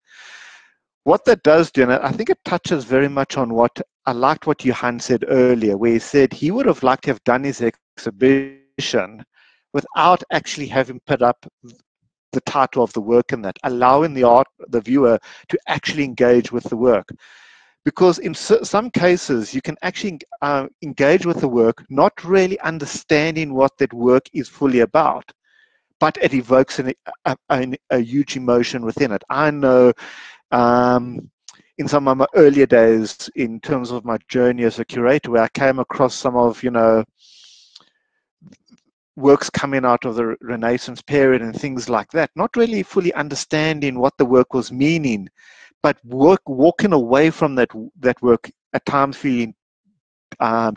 What that does do, and I think it touches very much on what I liked what Johan said earlier, where he said he would have liked to have done his exhibition without actually having put up the title of the work in that, allowing the viewer to actually engage with the work. Because in some cases, you can actually engage with the work, not really understanding what that work is fully about, but it evokes a huge emotion within it. I know in some of my earlier days, in terms of my journey as a curator, where I came across some of, works coming out of the Renaissance period and things like that, not really fully understanding what the work was meaning, but walking away from that work, at times feeling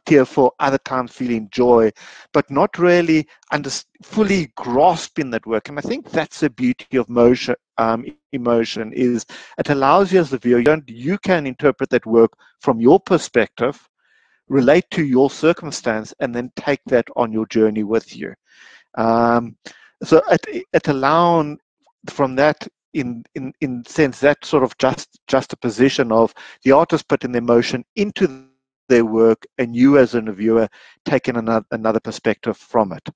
tearful, other times feeling joy, but not really fully grasping that work. And I think that's the beauty of emotion, is it allows you as the viewer, you can interpret that work from your perspective, relate to your circumstance, and then take that on your journey with you. So it allowing from that, in sense, that sort of juxtaposition of the artist putting the emotion into their work, and you as a viewer taking another perspective from it.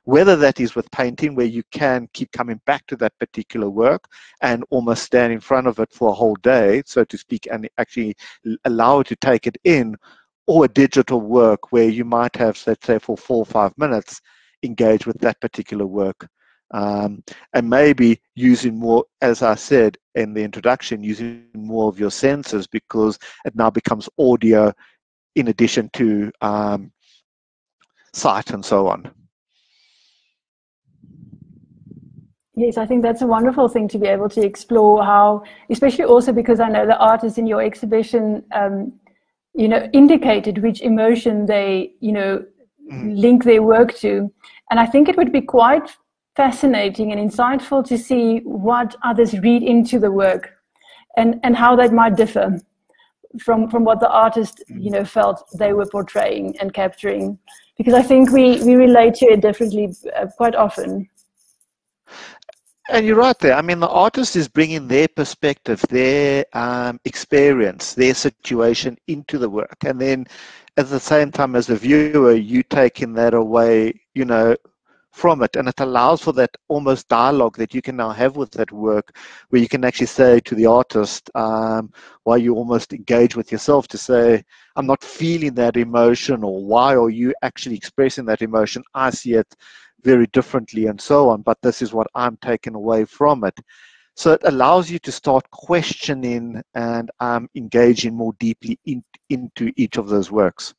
Whether that is with painting, where you can keep coming back to that particular work and almost stand in front of it for a whole day, so to speak, and actually allow it to take it in, or a digital work where you might have, let's say, for 4 or 5 minutes, engage with that particular work. And maybe using more, as I said in the introduction, using more of your senses, because it now becomes audio in addition to sight and so on. Yes, I think that's a wonderful thing to be able to explore how, especially also because I know the artists in your exhibition indicated which emotion they, link their work to. And I think it would be quite fascinating and insightful to see what others read into the work and how that might differ from what the artist, felt they were portraying and capturing. Because I think we relate to it differently quite often. And you're right there. I mean, the artist is bringing their perspective, their experience, their situation into the work. And then at the same time, as a viewer, you taking that away, from it. And it allows for that almost dialogue that you can now have with that work, where you can actually say to the artist, while you almost engage with yourself, to say, I'm not feeling that emotion, or why are you actually expressing that emotion? I see it very differently and so on, but this is what I'm taking away from it. So it allows you to start questioning and engaging more deeply into each of those works.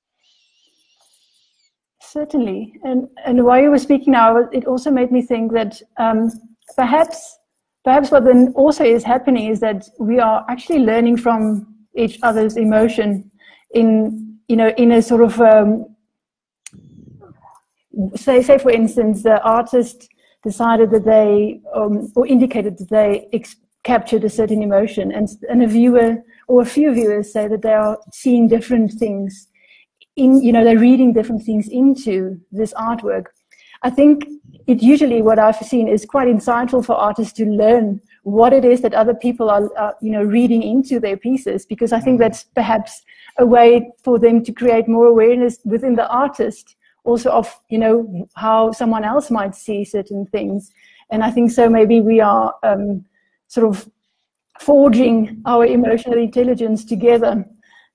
Certainly. And while you were speaking now, it also made me think that perhaps what then also is happening is that we are actually learning from each other's emotion in a sort of say for instance, the artist decided that they or indicated that they captured a certain emotion, and a viewer or a few viewers say that they are seeing different things they're reading different things into this artwork. I think it usually, what I've seen, is quite insightful for artists to learn what it is that other people are reading into their pieces, because I think that's perhaps a way for them to create more awareness within the artist, also of how someone else might see certain things. And I think so maybe we are sort of forging our emotional intelligence together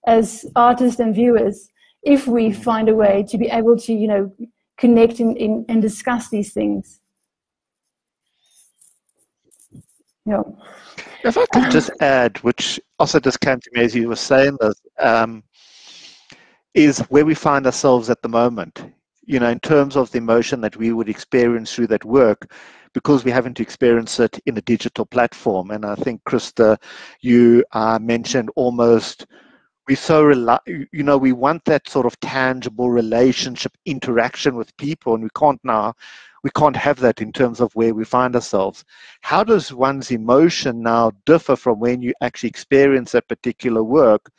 as artists and viewers, if we find a way to be able to, connect and discuss these things. Yeah. If I could just add, which also just came to me as you were saying this, is where we find ourselves at the moment, in terms of the emotion that we would experience through that work, because we're having to experience it in a digital platform. And I think, Krista, you mentioned almost, we we want that sort of tangible relationship interaction with people, and we can't have that in terms of where we find ourselves. How does one's emotion now differ from when you actually experience that particular work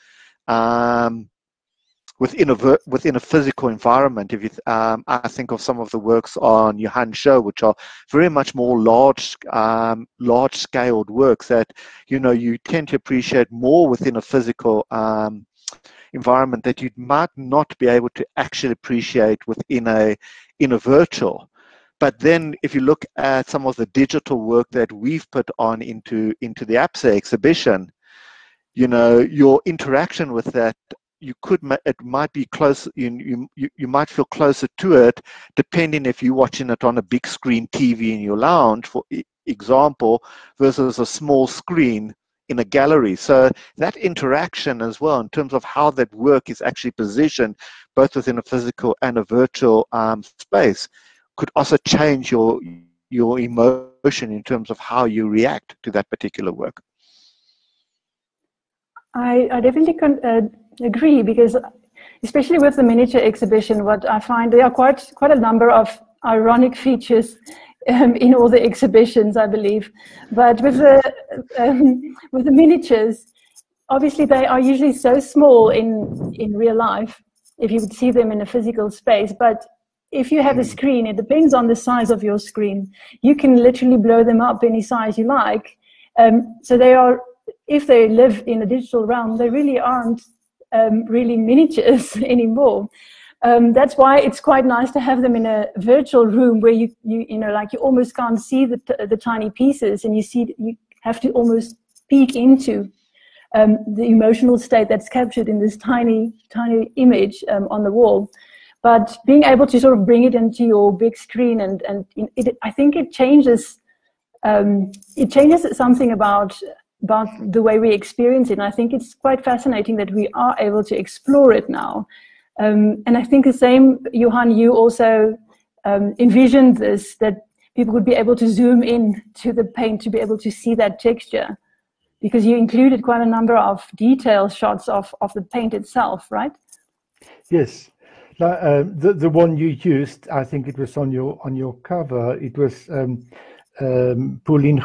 within a physical environment? If you, I think of some of the works on Johan show, which are very much more large-scaled works that you tend to appreciate more within a physical environment that you might not be able to actually appreciate within a virtual. But then, if you look at some of the digital work that we've put on into the Absa exhibition, your interaction with that, it might be close. You might feel closer to it, depending if you're watching it on a big screen TV in your lounge, for example, versus a small screen in a gallery. So that interaction as well, in terms of how that work is actually positioned, both within a physical and a virtual space, could also change your emotion in terms of how you react to that particular work. I definitely agree, because especially with the miniature exhibition, what I find, there are quite a number of ironic features in all the exhibitions, I believe. But with the miniatures, obviously they are usually so small in real life, if you would see them in a physical space. But if you have a screen, it depends on the size of your screen. You can literally blow them up any size you like. So they are, if they live in a digital realm, they really aren't really miniatures anymore. That's why it's quite nice to have them in a virtual room where you almost can't see the tiny pieces, and you have to almost peek into the emotional state that's captured in this tiny image on the wall. But being able to sort of bring it into your big screen, and I think it changes something about the way we experience it. And I think it's quite fascinating that we are able to explore it now. And I think the same, Johan, you also envisioned this, that people would be able to zoom in to the paint to be able to see that texture, because you included quite a number of detail shots of the paint itself, right? Yes. The one you used, I think it was on your cover. It was Pauline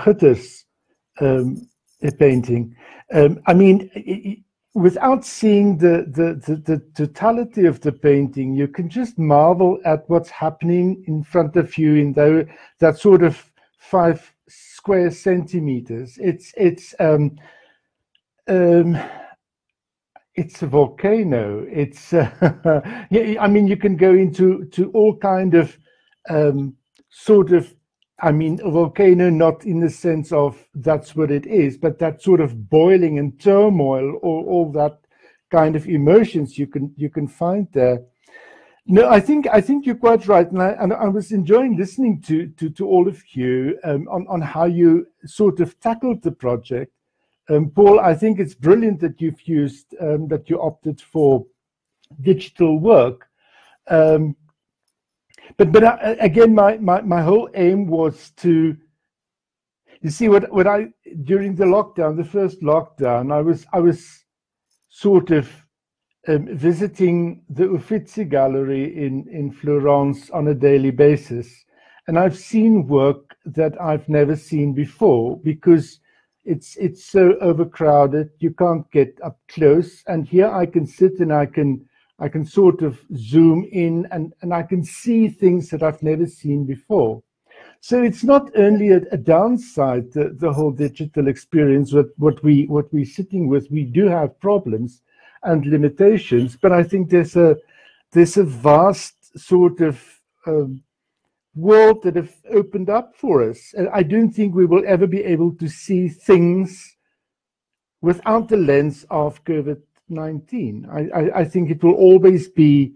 painting. I mean, without seeing the totality of the painting, you can just marvel at what's happening in front of you in that sort of 5 square centimeters. It's a volcano. It's yeah, I mean, you can go into all kind of sort of, I mean, a volcano, not in the sense of that's what it is, but that sort of boiling and turmoil, or all that kind of emotions you can find there. No, I think you're quite right, and I was enjoying listening to all of you on how you sort of tackled the project. Paul, I think it's brilliant that you've used that you opted for digital work. But again, my whole aim was to, you see, what I during the lockdown, the first lockdown, I was sort of visiting the Uffizi Gallery in Florence on a daily basis, and I've seen work that I've never seen before because it's so overcrowded. You can't get up close, and here I can sit and I can sort of zoom in and I can see things that I've never seen before. So it's not only a downside, the whole digital experience, what we're sitting with. We do have problems and limitations, but I think there's a vast sort of world that have opened up for us. And I don't think we will ever be able to see things without the lens of COVID-19. I think it will always be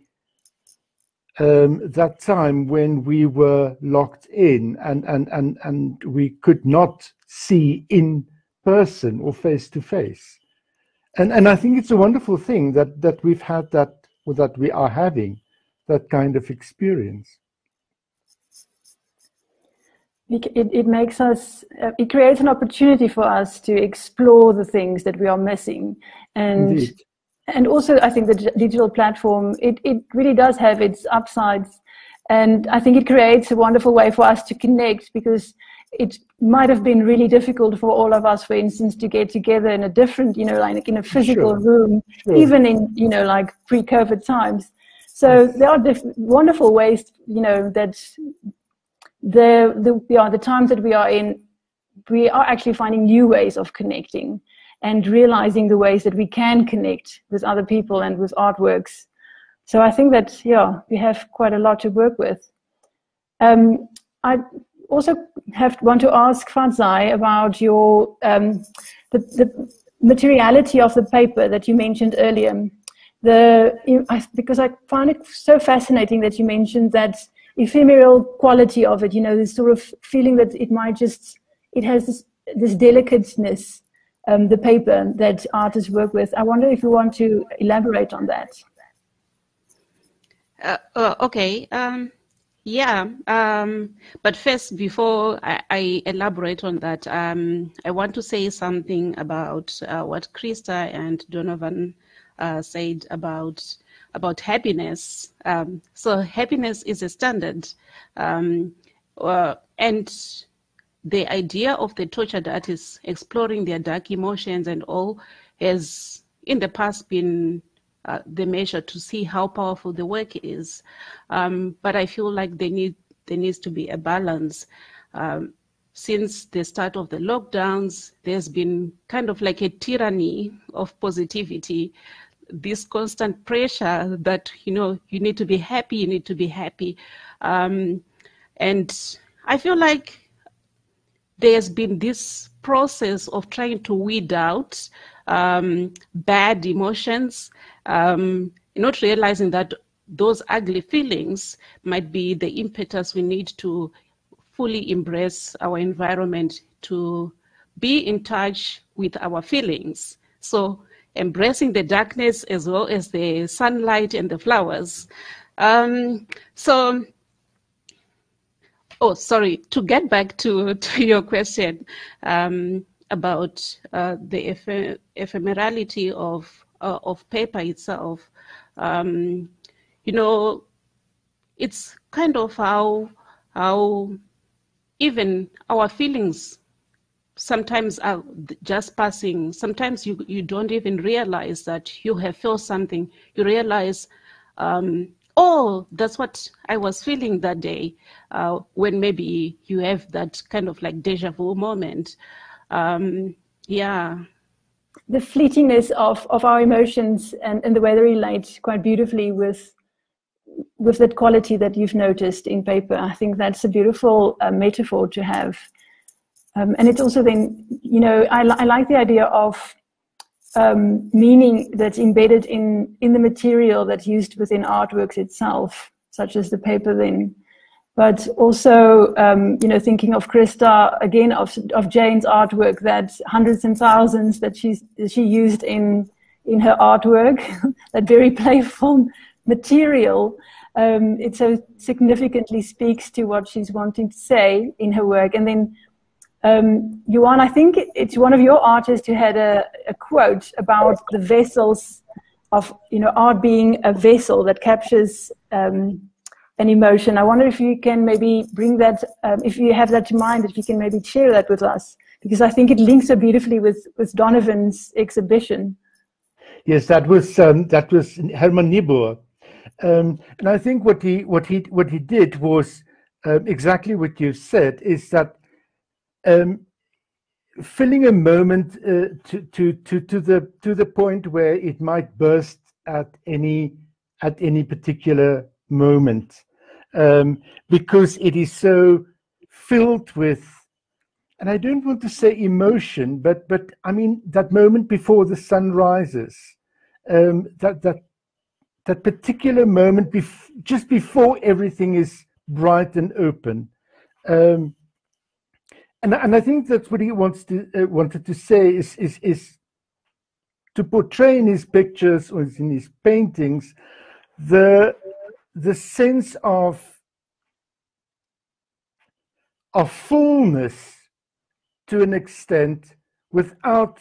that time when we were locked in and we could not see in person or face to face. And I think it's a wonderful thing that we've had that, or that we are having that kind of experience. It makes us, it creates an opportunity for us to explore the things that we are missing. Indeed. And also, I think the digital platform, it really does have its upsides. And I think it creates a wonderful way for us to connect, because it might have been really difficult for all of us, for instance, to get together in a different, like in a physical room, even in, like pre-COVID times. So there are wonderful ways, that the times that we are in, we are actually finding new ways of connecting and realizing the ways that we can connect with other people and with artworks. So I think that, we have quite a lot to work with. I also want to ask Fatza about your the materiality of the paper that you mentioned earlier. Because I find it so fascinating that you mentioned that ephemeral quality of it, this sort of feeling that it has this delicateness, the paper that artists work with. I wonder if you want to elaborate on that. Okay. But first, before I elaborate on that, I want to say something about what Krista and Donovan said about happiness. So happiness is a standard, and the idea of the tortured artists exploring their dark emotions and all has in the past been the measure to see how powerful the work is. But I feel like there needs to be a balance. Since the start of the lockdowns, there's been kind of like a tyranny of positivity, this constant pressure that, you need to be happy, and I feel like there's been this process of trying to weed out bad emotions, not realizing that those ugly feelings might be the impetus we need to fully embrace our environment, to be in touch with our feelings. So embracing the darkness as well as the sunlight and the flowers. To get back to your question about the ephemerality of paper itself, it's kind of how even our feelings sometimes are just passing. Sometimes you don't even realize that you have felt something. You realize, oh, that's what I was feeling that day, when maybe you have that kind of like deja vu moment. The fleetingness of our emotions and the way they relate quite beautifully with that quality that you've noticed in paper. I think that's a beautiful metaphor to have. And it's also then, I like the idea of meaning that's embedded in the material that's used within artworks itself, such as the paper then. But also, thinking of Krista, again, of Jane's artwork, that hundreds and thousands that she used in her artwork, that very playful material, it so significantly speaks to what she's wanting to say in her work. And then, Joan, I think it's one of your artists who had a quote about the vessels of, art being a vessel that captures an emotion. I wonder if you can maybe bring that, if you have that to mind, if you can maybe share that with us, because I think it links so beautifully with Donovan's exhibition. Yes, that was Herman Niebuhr, and I think what he did was exactly what you said, is that filling a moment to the point where it might burst at any particular moment, because it is so filled with, and I don't want to say emotion, but I mean that moment before the sun rises, that particular moment just before everything is bright and open, and I think that's what he wanted to say is to portray in his pictures or in his paintings the sense of fullness to an extent, without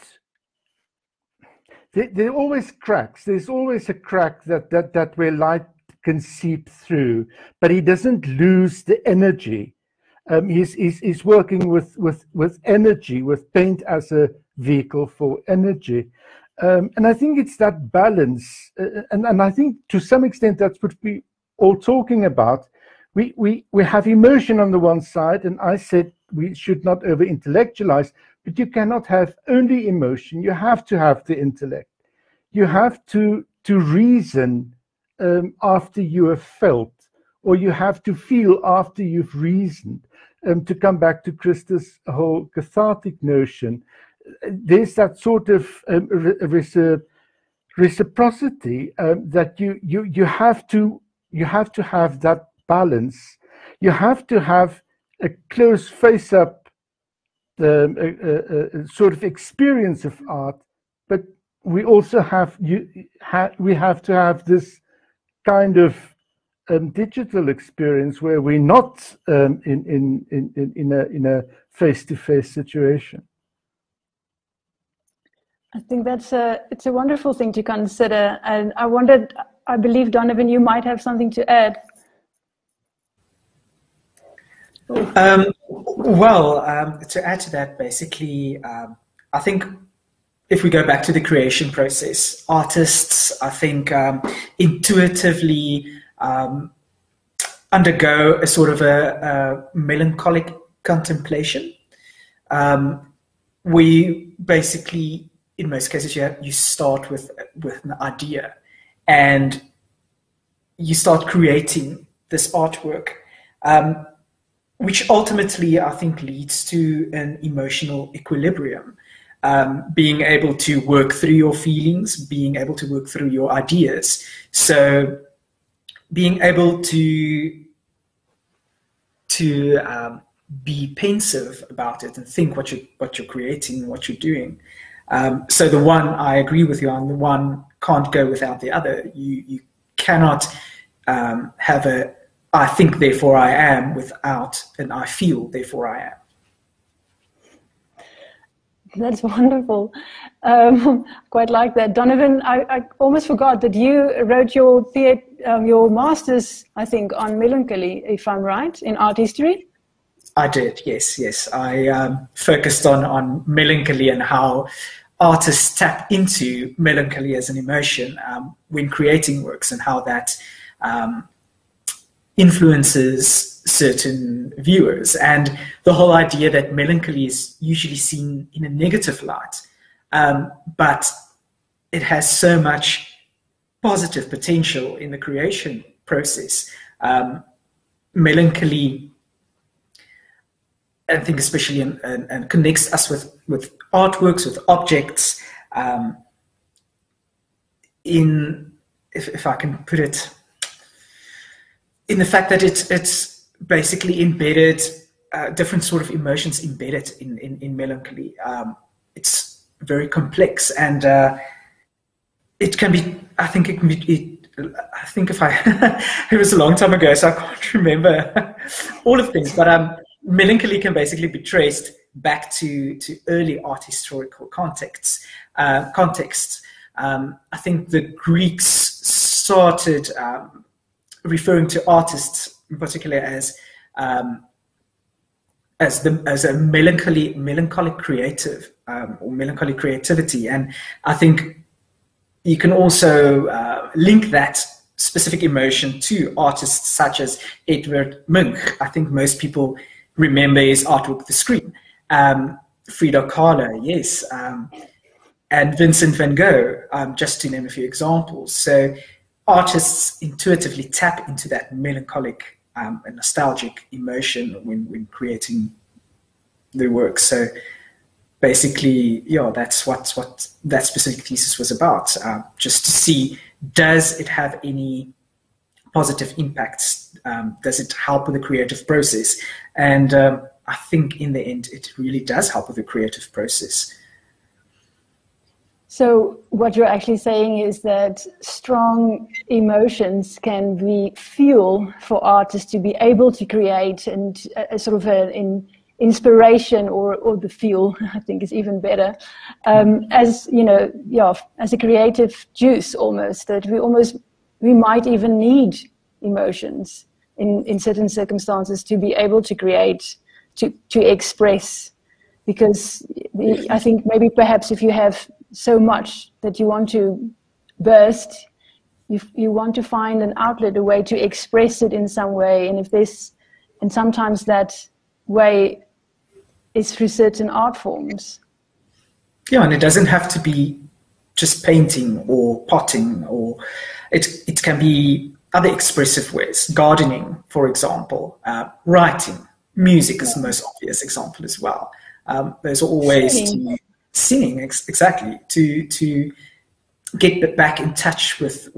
there are always cracks. There's always a crack that where light can seep through, but he doesn't lose the energy. He's working with energy, with paint as a vehicle for energy. And I think it's that balance, and I think to some extent that's what we all talking about. We have emotion on the one side, and I said we should not over intellectualize, but you cannot have only emotion. You have to have the intellect. You have to reason after you have felt, or you have to feel after you've reasoned. To come back to Krista's whole cathartic notion, there's that sort of reciprocity that you have to have that balance. You have to have a close face-up sort of experience of art, but we also we have to have this kind of digital experience where we're not in a face-to-face situation. I think it's a wonderful thing to consider, and I believe, Donovan, you might have something to add. To add to that, basically, I think if we go back to the creation process, artists, I think, intuitively undergo a sort of a melancholic contemplation. We basically, in most cases, you start with an idea, and you start creating this artwork, which ultimately I think leads to an emotional equilibrium. Being able to work through your feelings, being able to work through your ideas. So being able to be pensive about it and think what you're creating, what you're doing. So the one, I agree with you on, the one can't go without the other. You cannot have a I think therefore I am without an I feel therefore I am. That's wonderful. Quite like that. Donovan, I almost forgot that you wrote your master's, I think, on melancholy, if I'm right, in art history. I did, yes. I focused on melancholy and how artists tap into melancholy as an emotion when creating works, and how that influences certain viewers, and the whole idea that melancholy is usually seen in a negative light, but it has so much positive potential in the creation process. Melancholy, I think, especially and connects us with artworks, with objects, if I can put it, in the fact that it's basically embedded, different sort of emotions embedded in melancholy. It's very complex, and it can be, I think it can be, I think if it was a long time ago, so I can't remember all of things, but melancholy can basically be traced back to early art historical contexts. I think the Greeks started referring to artists in particular as a melancholic creative, or melancholic creativity, and I think you can also link that specific emotion to artists such as Edvard Munch. I think most people remember his artwork, The Scream. Frida Kahlo, yes, and Vincent van Gogh, just to name a few examples. So artists intuitively tap into that melancholic and nostalgic emotion when creating their work. So basically, yeah, that's what that specific thesis was about, just to see, does it have any positive impacts? Does it help with the creative process? And I think in the end, it really does help with the creative process. So what you're actually saying is that strong emotions can be fuel for artists to be able to create, and a sort of an inspiration or the fuel, I think is even better, as, you know, yeah, as a creative juice almost, that we might even need emotions in certain circumstances to be able to create, to express, because I think maybe perhaps if you have so much that you want to burst, you want to find an outlet, a way to express it in some way, and sometimes that way is through certain art forms. Yeah, and it doesn't have to be just painting or potting, or it can be other expressive ways. Gardening, for example, writing, music is the most obvious example as well. There's always singing, exactly, to get back in touch with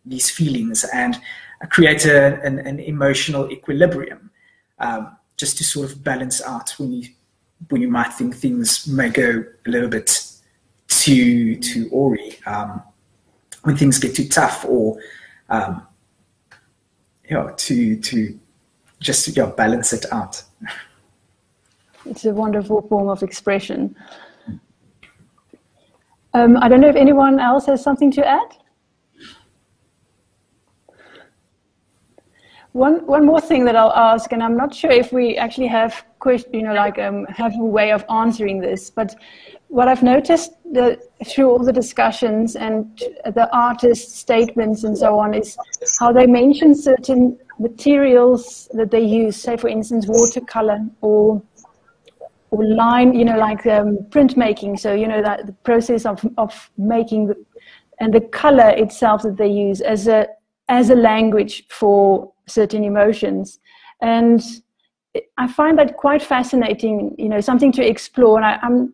these feelings and create an emotional equilibrium, just to sort of balance out when you might think things may go a little bit too awry, when things get too tough, or to just balance it out. It's a wonderful form of expression. I don't know if anyone else has something to add. One more thing that I'll ask, and I'm not sure if we actually have have a way of answering this, but what I've noticed through all the discussions and the artists' statements and so on is how they mention certain materials that they use, say for instance watercolor or line, like printmaking. So that the process of making and the color itself that they use as a language for certain emotions. And I find that quite fascinating, something to explore. And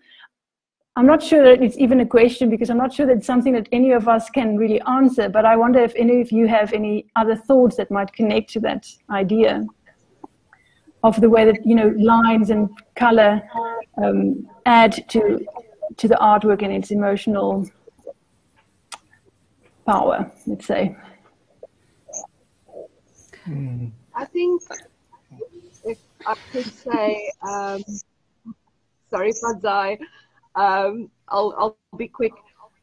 I'm not sure that it's even a question, because I'm not sure that it's something that any of us can really answer, but I wonder if any of you have any other thoughts that might connect to that idea of the way that, lines and color add to the artwork and its emotional power, let's say. I think if I could say, sorry, Fatza, I'll be quick.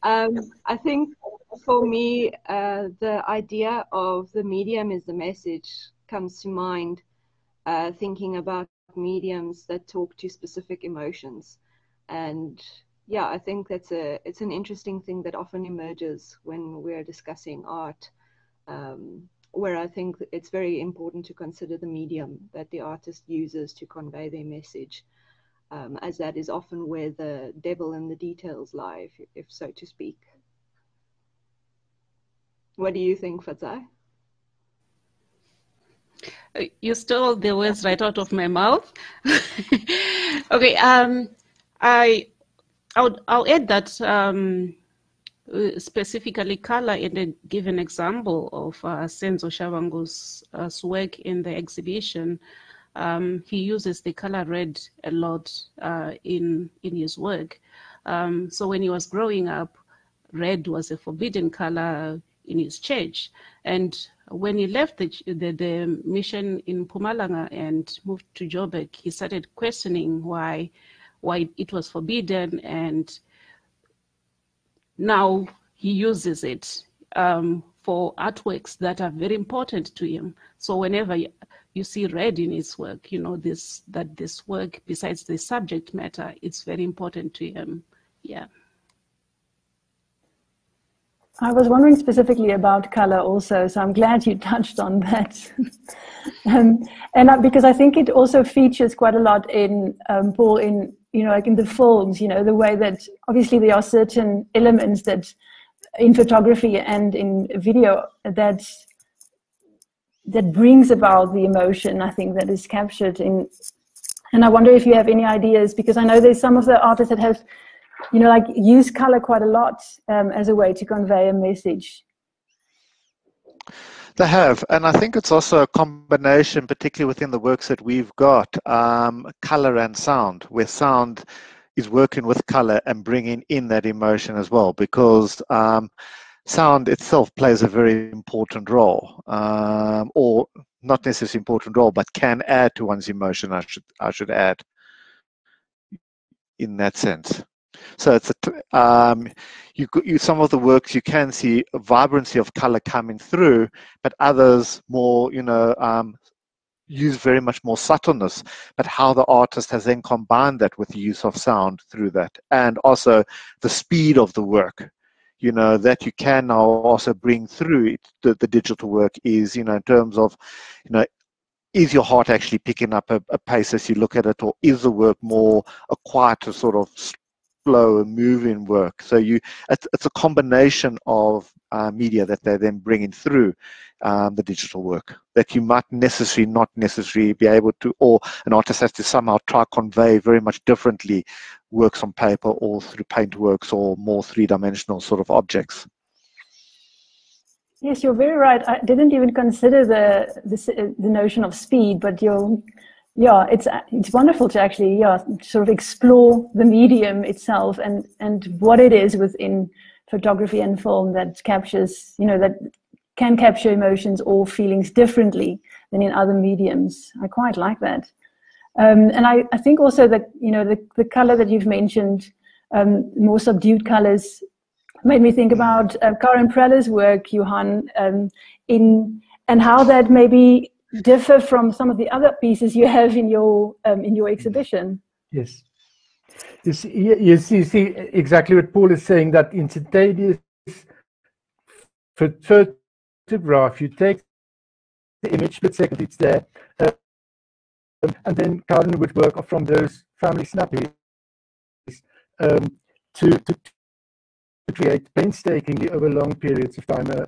I think for me, the idea of the medium is the message comes to mind, thinking about mediums that talk to specific emotions. And yeah, I think it's an interesting thing that often emerges when we're discussing art, where I think it's very important to consider the medium that the artist uses to convey their message, as that is often where the devil in the details lie, if so to speak. What do you think, Fatza? You stole the words right out of my mouth. Okay, I'll add that specifically color, in a given example of Senzo Shabangu's work in the exhibition. He uses the color red a lot in his work. So when he was growing up, red was a forbidden color in his church. And when he left the mission in Mpumalanga and moved to Joburg, he started questioning why it was forbidden, and now he uses it for artworks that are very important to him. So whenever you see red in his work, you know this work, besides the subject matter, it's very important to him. Yeah. I was wondering specifically about color also, so I'm glad you touched on that. Because I think it also features quite a lot in Paul, in like in the films, the way that obviously there are certain elements that in photography and in video that brings about the emotion, I think, that is captured in. And I wonder if you have any ideas, because I know there's some of the artists that have use color quite a lot as a way to convey a message. They have, and I think it's also a combination, particularly within the works that we've got, color and sound, where sound is working with color and bringing in that emotion as well, because sound itself plays a very important role, or not necessarily important role, but can add to one's emotion, I should add, in that sense. So it's some of the works you can see a vibrancy of color coming through, but others more, use very much more subtleness. But how the artist has then combined that with the use of sound through that, and also the speed of the work, that you can now also bring through it, the digital work is, in terms of, is your heart actually picking up a pace as you look at it, or is the work more a quieter sort of slow and moving work? So it's a combination of media that they're then bringing through the digital work that you might not necessarily be able to, or an artist has to somehow try convey very much differently works on paper or through paint works or more three-dimensional sort of objects. Yes, you're very right. I didn't even consider the notion of speed, but it's wonderful to actually sort of explore the medium itself and what it is within photography and film that captures, that can capture emotions or feelings differently than in other mediums. I quite like that. And I think also that, the color that you've mentioned, more subdued colors, made me think about Karen Preller's work, Johan, and how that maybe differ from some of the other pieces you have in your exhibition. Yes. You see exactly what Paul is saying, that instantaneous photograph, you take the image, split second, it's there, and then Karen would work from those family snappies to create painstakingly over long periods of time a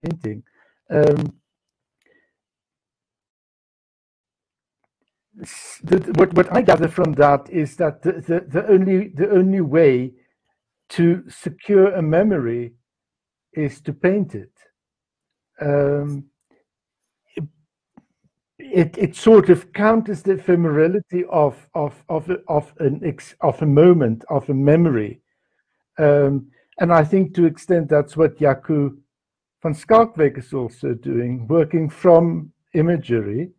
painting. What I gather from that is that the only way to secure a memory is to paint it. It sort of counters the ephemerality of a moment, of a memory, and I think to extent that's what Jaco van Skalkwyk is also doing, working from imagery.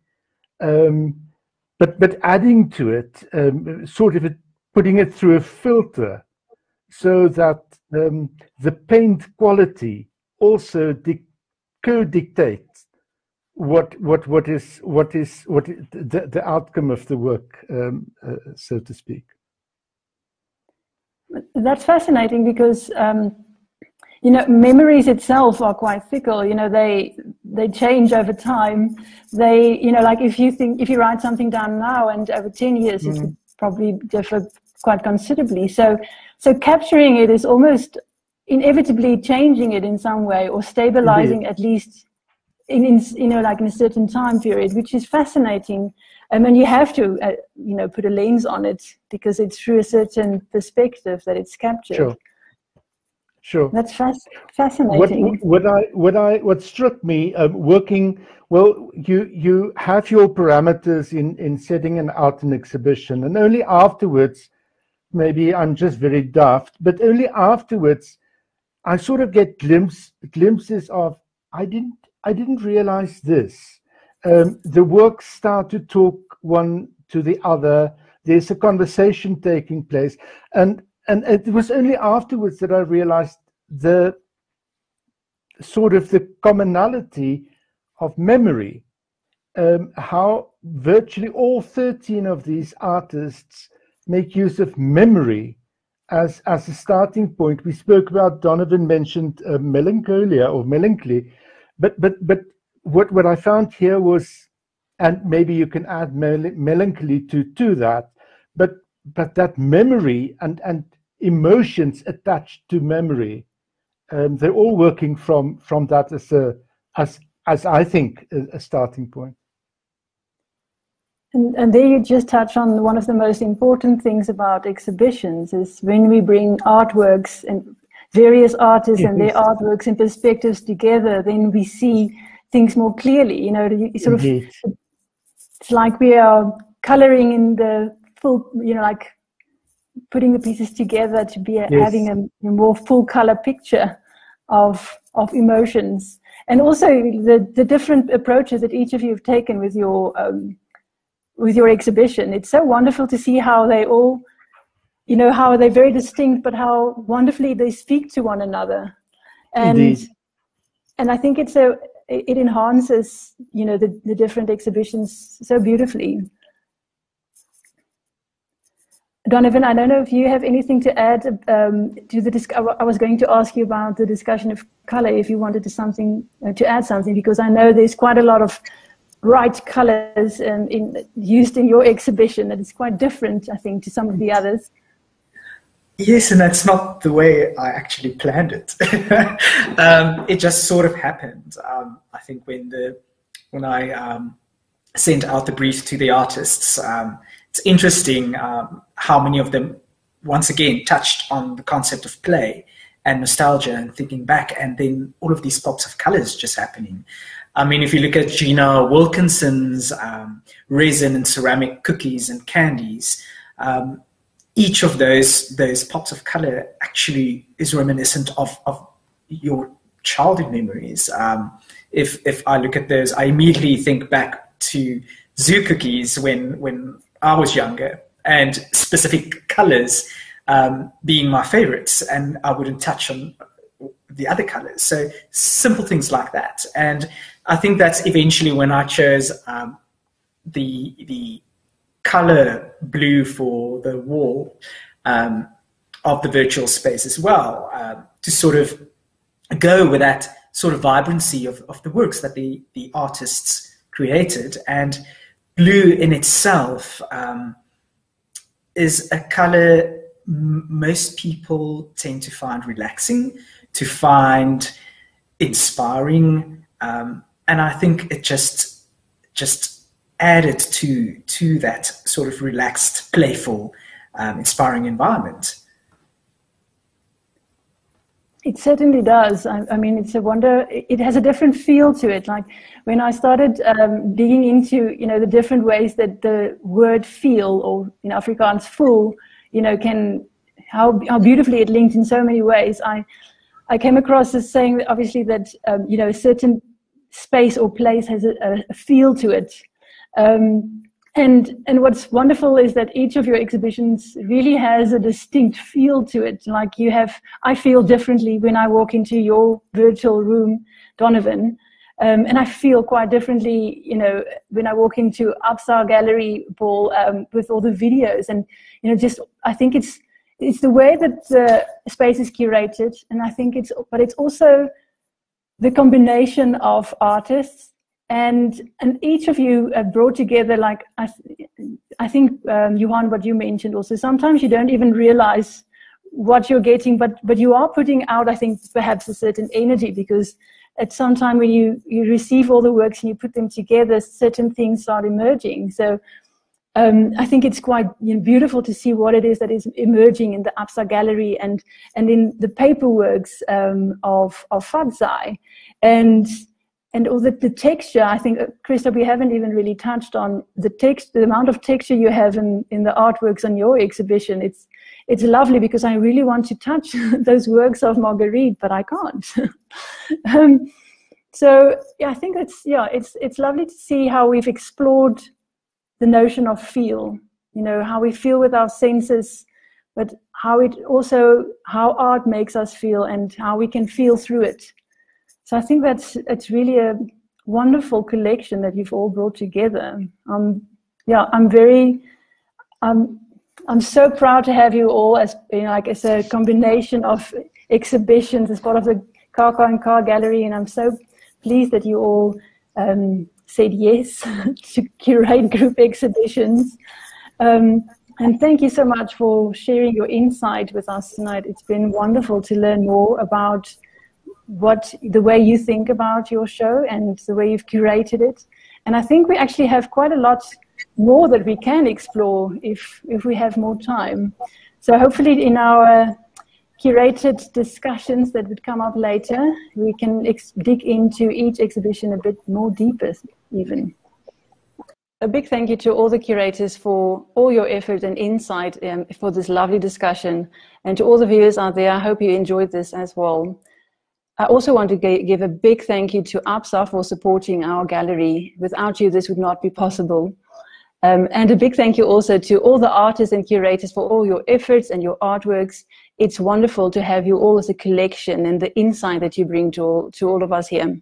But adding to it, sort of putting it through a filter, so that the paint quality also co-dictates what is the outcome of the work, so to speak. That's fascinating because memories itself are quite fickle. They change over time. They, like if you write something down now and over 10 years, it would probably differ quite considerably. So capturing it is almost inevitably changing it in some way, or stabilizing at least in like in a certain time period, which is fascinating. And you have to put a lens on it because it's through a certain perspective that it's captured. Sure. Sure. That's fascinating. What struck me working well, you have your parameters in setting out an exhibition, and only afterwards, maybe I'm just very daft, but only afterwards I sort of get glimpses of I didn't realize this. The works start to talk one to the other. There's a conversation taking place, and it was only afterwards that I realized the sort of the commonality of memory, how virtually all 13 of these artists make use of memory as a starting point. We spoke about, Donovan mentioned melancholia or melancholy, but what I found here was, and maybe you can add melancholy to that, but that memory and emotions attached to memory, they're all working from that as I think a starting point. And there you just touch on one of the most important things about exhibitions is when we bring artworks and various artists and their artworks and perspectives together, then we see things more clearly. You know, sort of, it's like we are coloring in the full, you know, like putting the pieces together to be having a more full color picture of emotions. And also the different approaches that each of you have taken with your exhibition. It's so wonderful to see how they all, you know, how they're very distinct, but how wonderfully they speak to one another. And I think it enhances, you know, the different exhibitions so beautifully. Donovan, I don't know if you have anything to add to the I was going to ask you about the discussion of color, if you wanted to add something, because I know there's quite a lot of bright colors used in your exhibition that is quite different, I think, to some of the others. Yes, and that's not the way I actually planned it. It just sort of happened. I think when I sent out the brief to the artists, it's interesting how many of them, once again, touched on the concept of play and nostalgia and thinking back, and then all of these pops of colors just happening. I mean, if you look at Gina Wilkinson's resin and ceramic cookies and candies, each of those pops of color actually is reminiscent of your childhood memories. If I look at those, I immediately think back to zoo cookies when I was younger, and specific colors being my favorites, and I wouldn't touch on the other colors. So simple things like that. And I think that's eventually when I chose the color blue for the wall of the virtual space as well, to sort of go with that sort of vibrancy of the works that the artists created. And blue in itself is a color most people tend to find relaxing, to find inspiring, and I think it just added to that sort of relaxed, playful, inspiring environment. It certainly does. I mean, it's a wonder. It has a different feel to it. Like when I started digging into, you know, the different ways that the word "feel" or in Afrikaans "voel," you know, how beautifully it linked in so many ways. I came across as saying that obviously that you know, a certain space or place has a feel to it. And what's wonderful is that each of your exhibitions really has a distinct feel to it. Like I feel differently when I walk into your virtual room, Donovan, and I feel quite differently, you know, when I walk into Absa gallery, Paul, with all the videos. And, you know, just I think it's the way that the space is curated, and I think it's also the combination of artists. And each of you brought together, like I think Johan, what you mentioned also, sometimes you don't even realize what you're getting, but you are putting out, I think, perhaps a certain energy, because at some time when you receive all the works and you put them together, certain things start emerging. So I think it's quite beautiful to see what it is that is emerging in the Absa gallery and in the paperworks of Fatza. And all the texture, I think, Krista, we haven't even really touched on the amount of texture you have in the artworks on your exhibition. It's lovely because I really want to touch those works of Marguerite, but I can't. So yeah, I think it's lovely to see how we've explored the notion of feel, how we feel with our senses, but how art makes us feel and how we can feel through it. So I think it's really a wonderful collection that you've all brought together. I'm so proud to have you all as as a combination of exhibitions as part of the KKNK gallery, and I'm so pleased that you all said yes to curate group exhibitions. And thank you so much for sharing your insight with us tonight. It's been wonderful to learn more about the way you think about your show and the way you've curated it. And I think we actually have quite a lot more that we can explore if we have more time. So hopefully in our curated discussions that would come up later, we can dig into each exhibition a bit more deeper even. A big thank you to all the curators for all your effort and insight for this lovely discussion. And to all the viewers out there, I hope you enjoyed this as well. I also want to give a big thank you to Absa for supporting our gallery. Without you, this would not be possible. And a big thank you also to all the artists and curators for all your efforts and your artworks. It's wonderful to have you all as a collection and the insight that you bring to all of us here.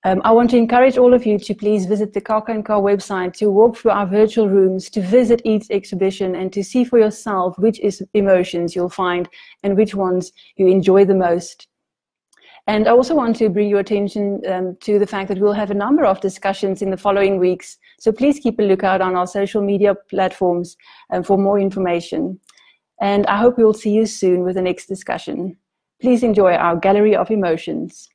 I want to encourage all of you to please visit the KKNK website to walk through our virtual rooms, to visit each exhibition and to see for yourself which emotions you'll find and which ones you enjoy the most. And I also want to bring your attention to the fact that we'll have a number of discussions in the following weeks. So please keep a lookout on our social media platforms for more information. And I hope we'll see you soon with the next discussion. Please enjoy our Gallery of Emotions.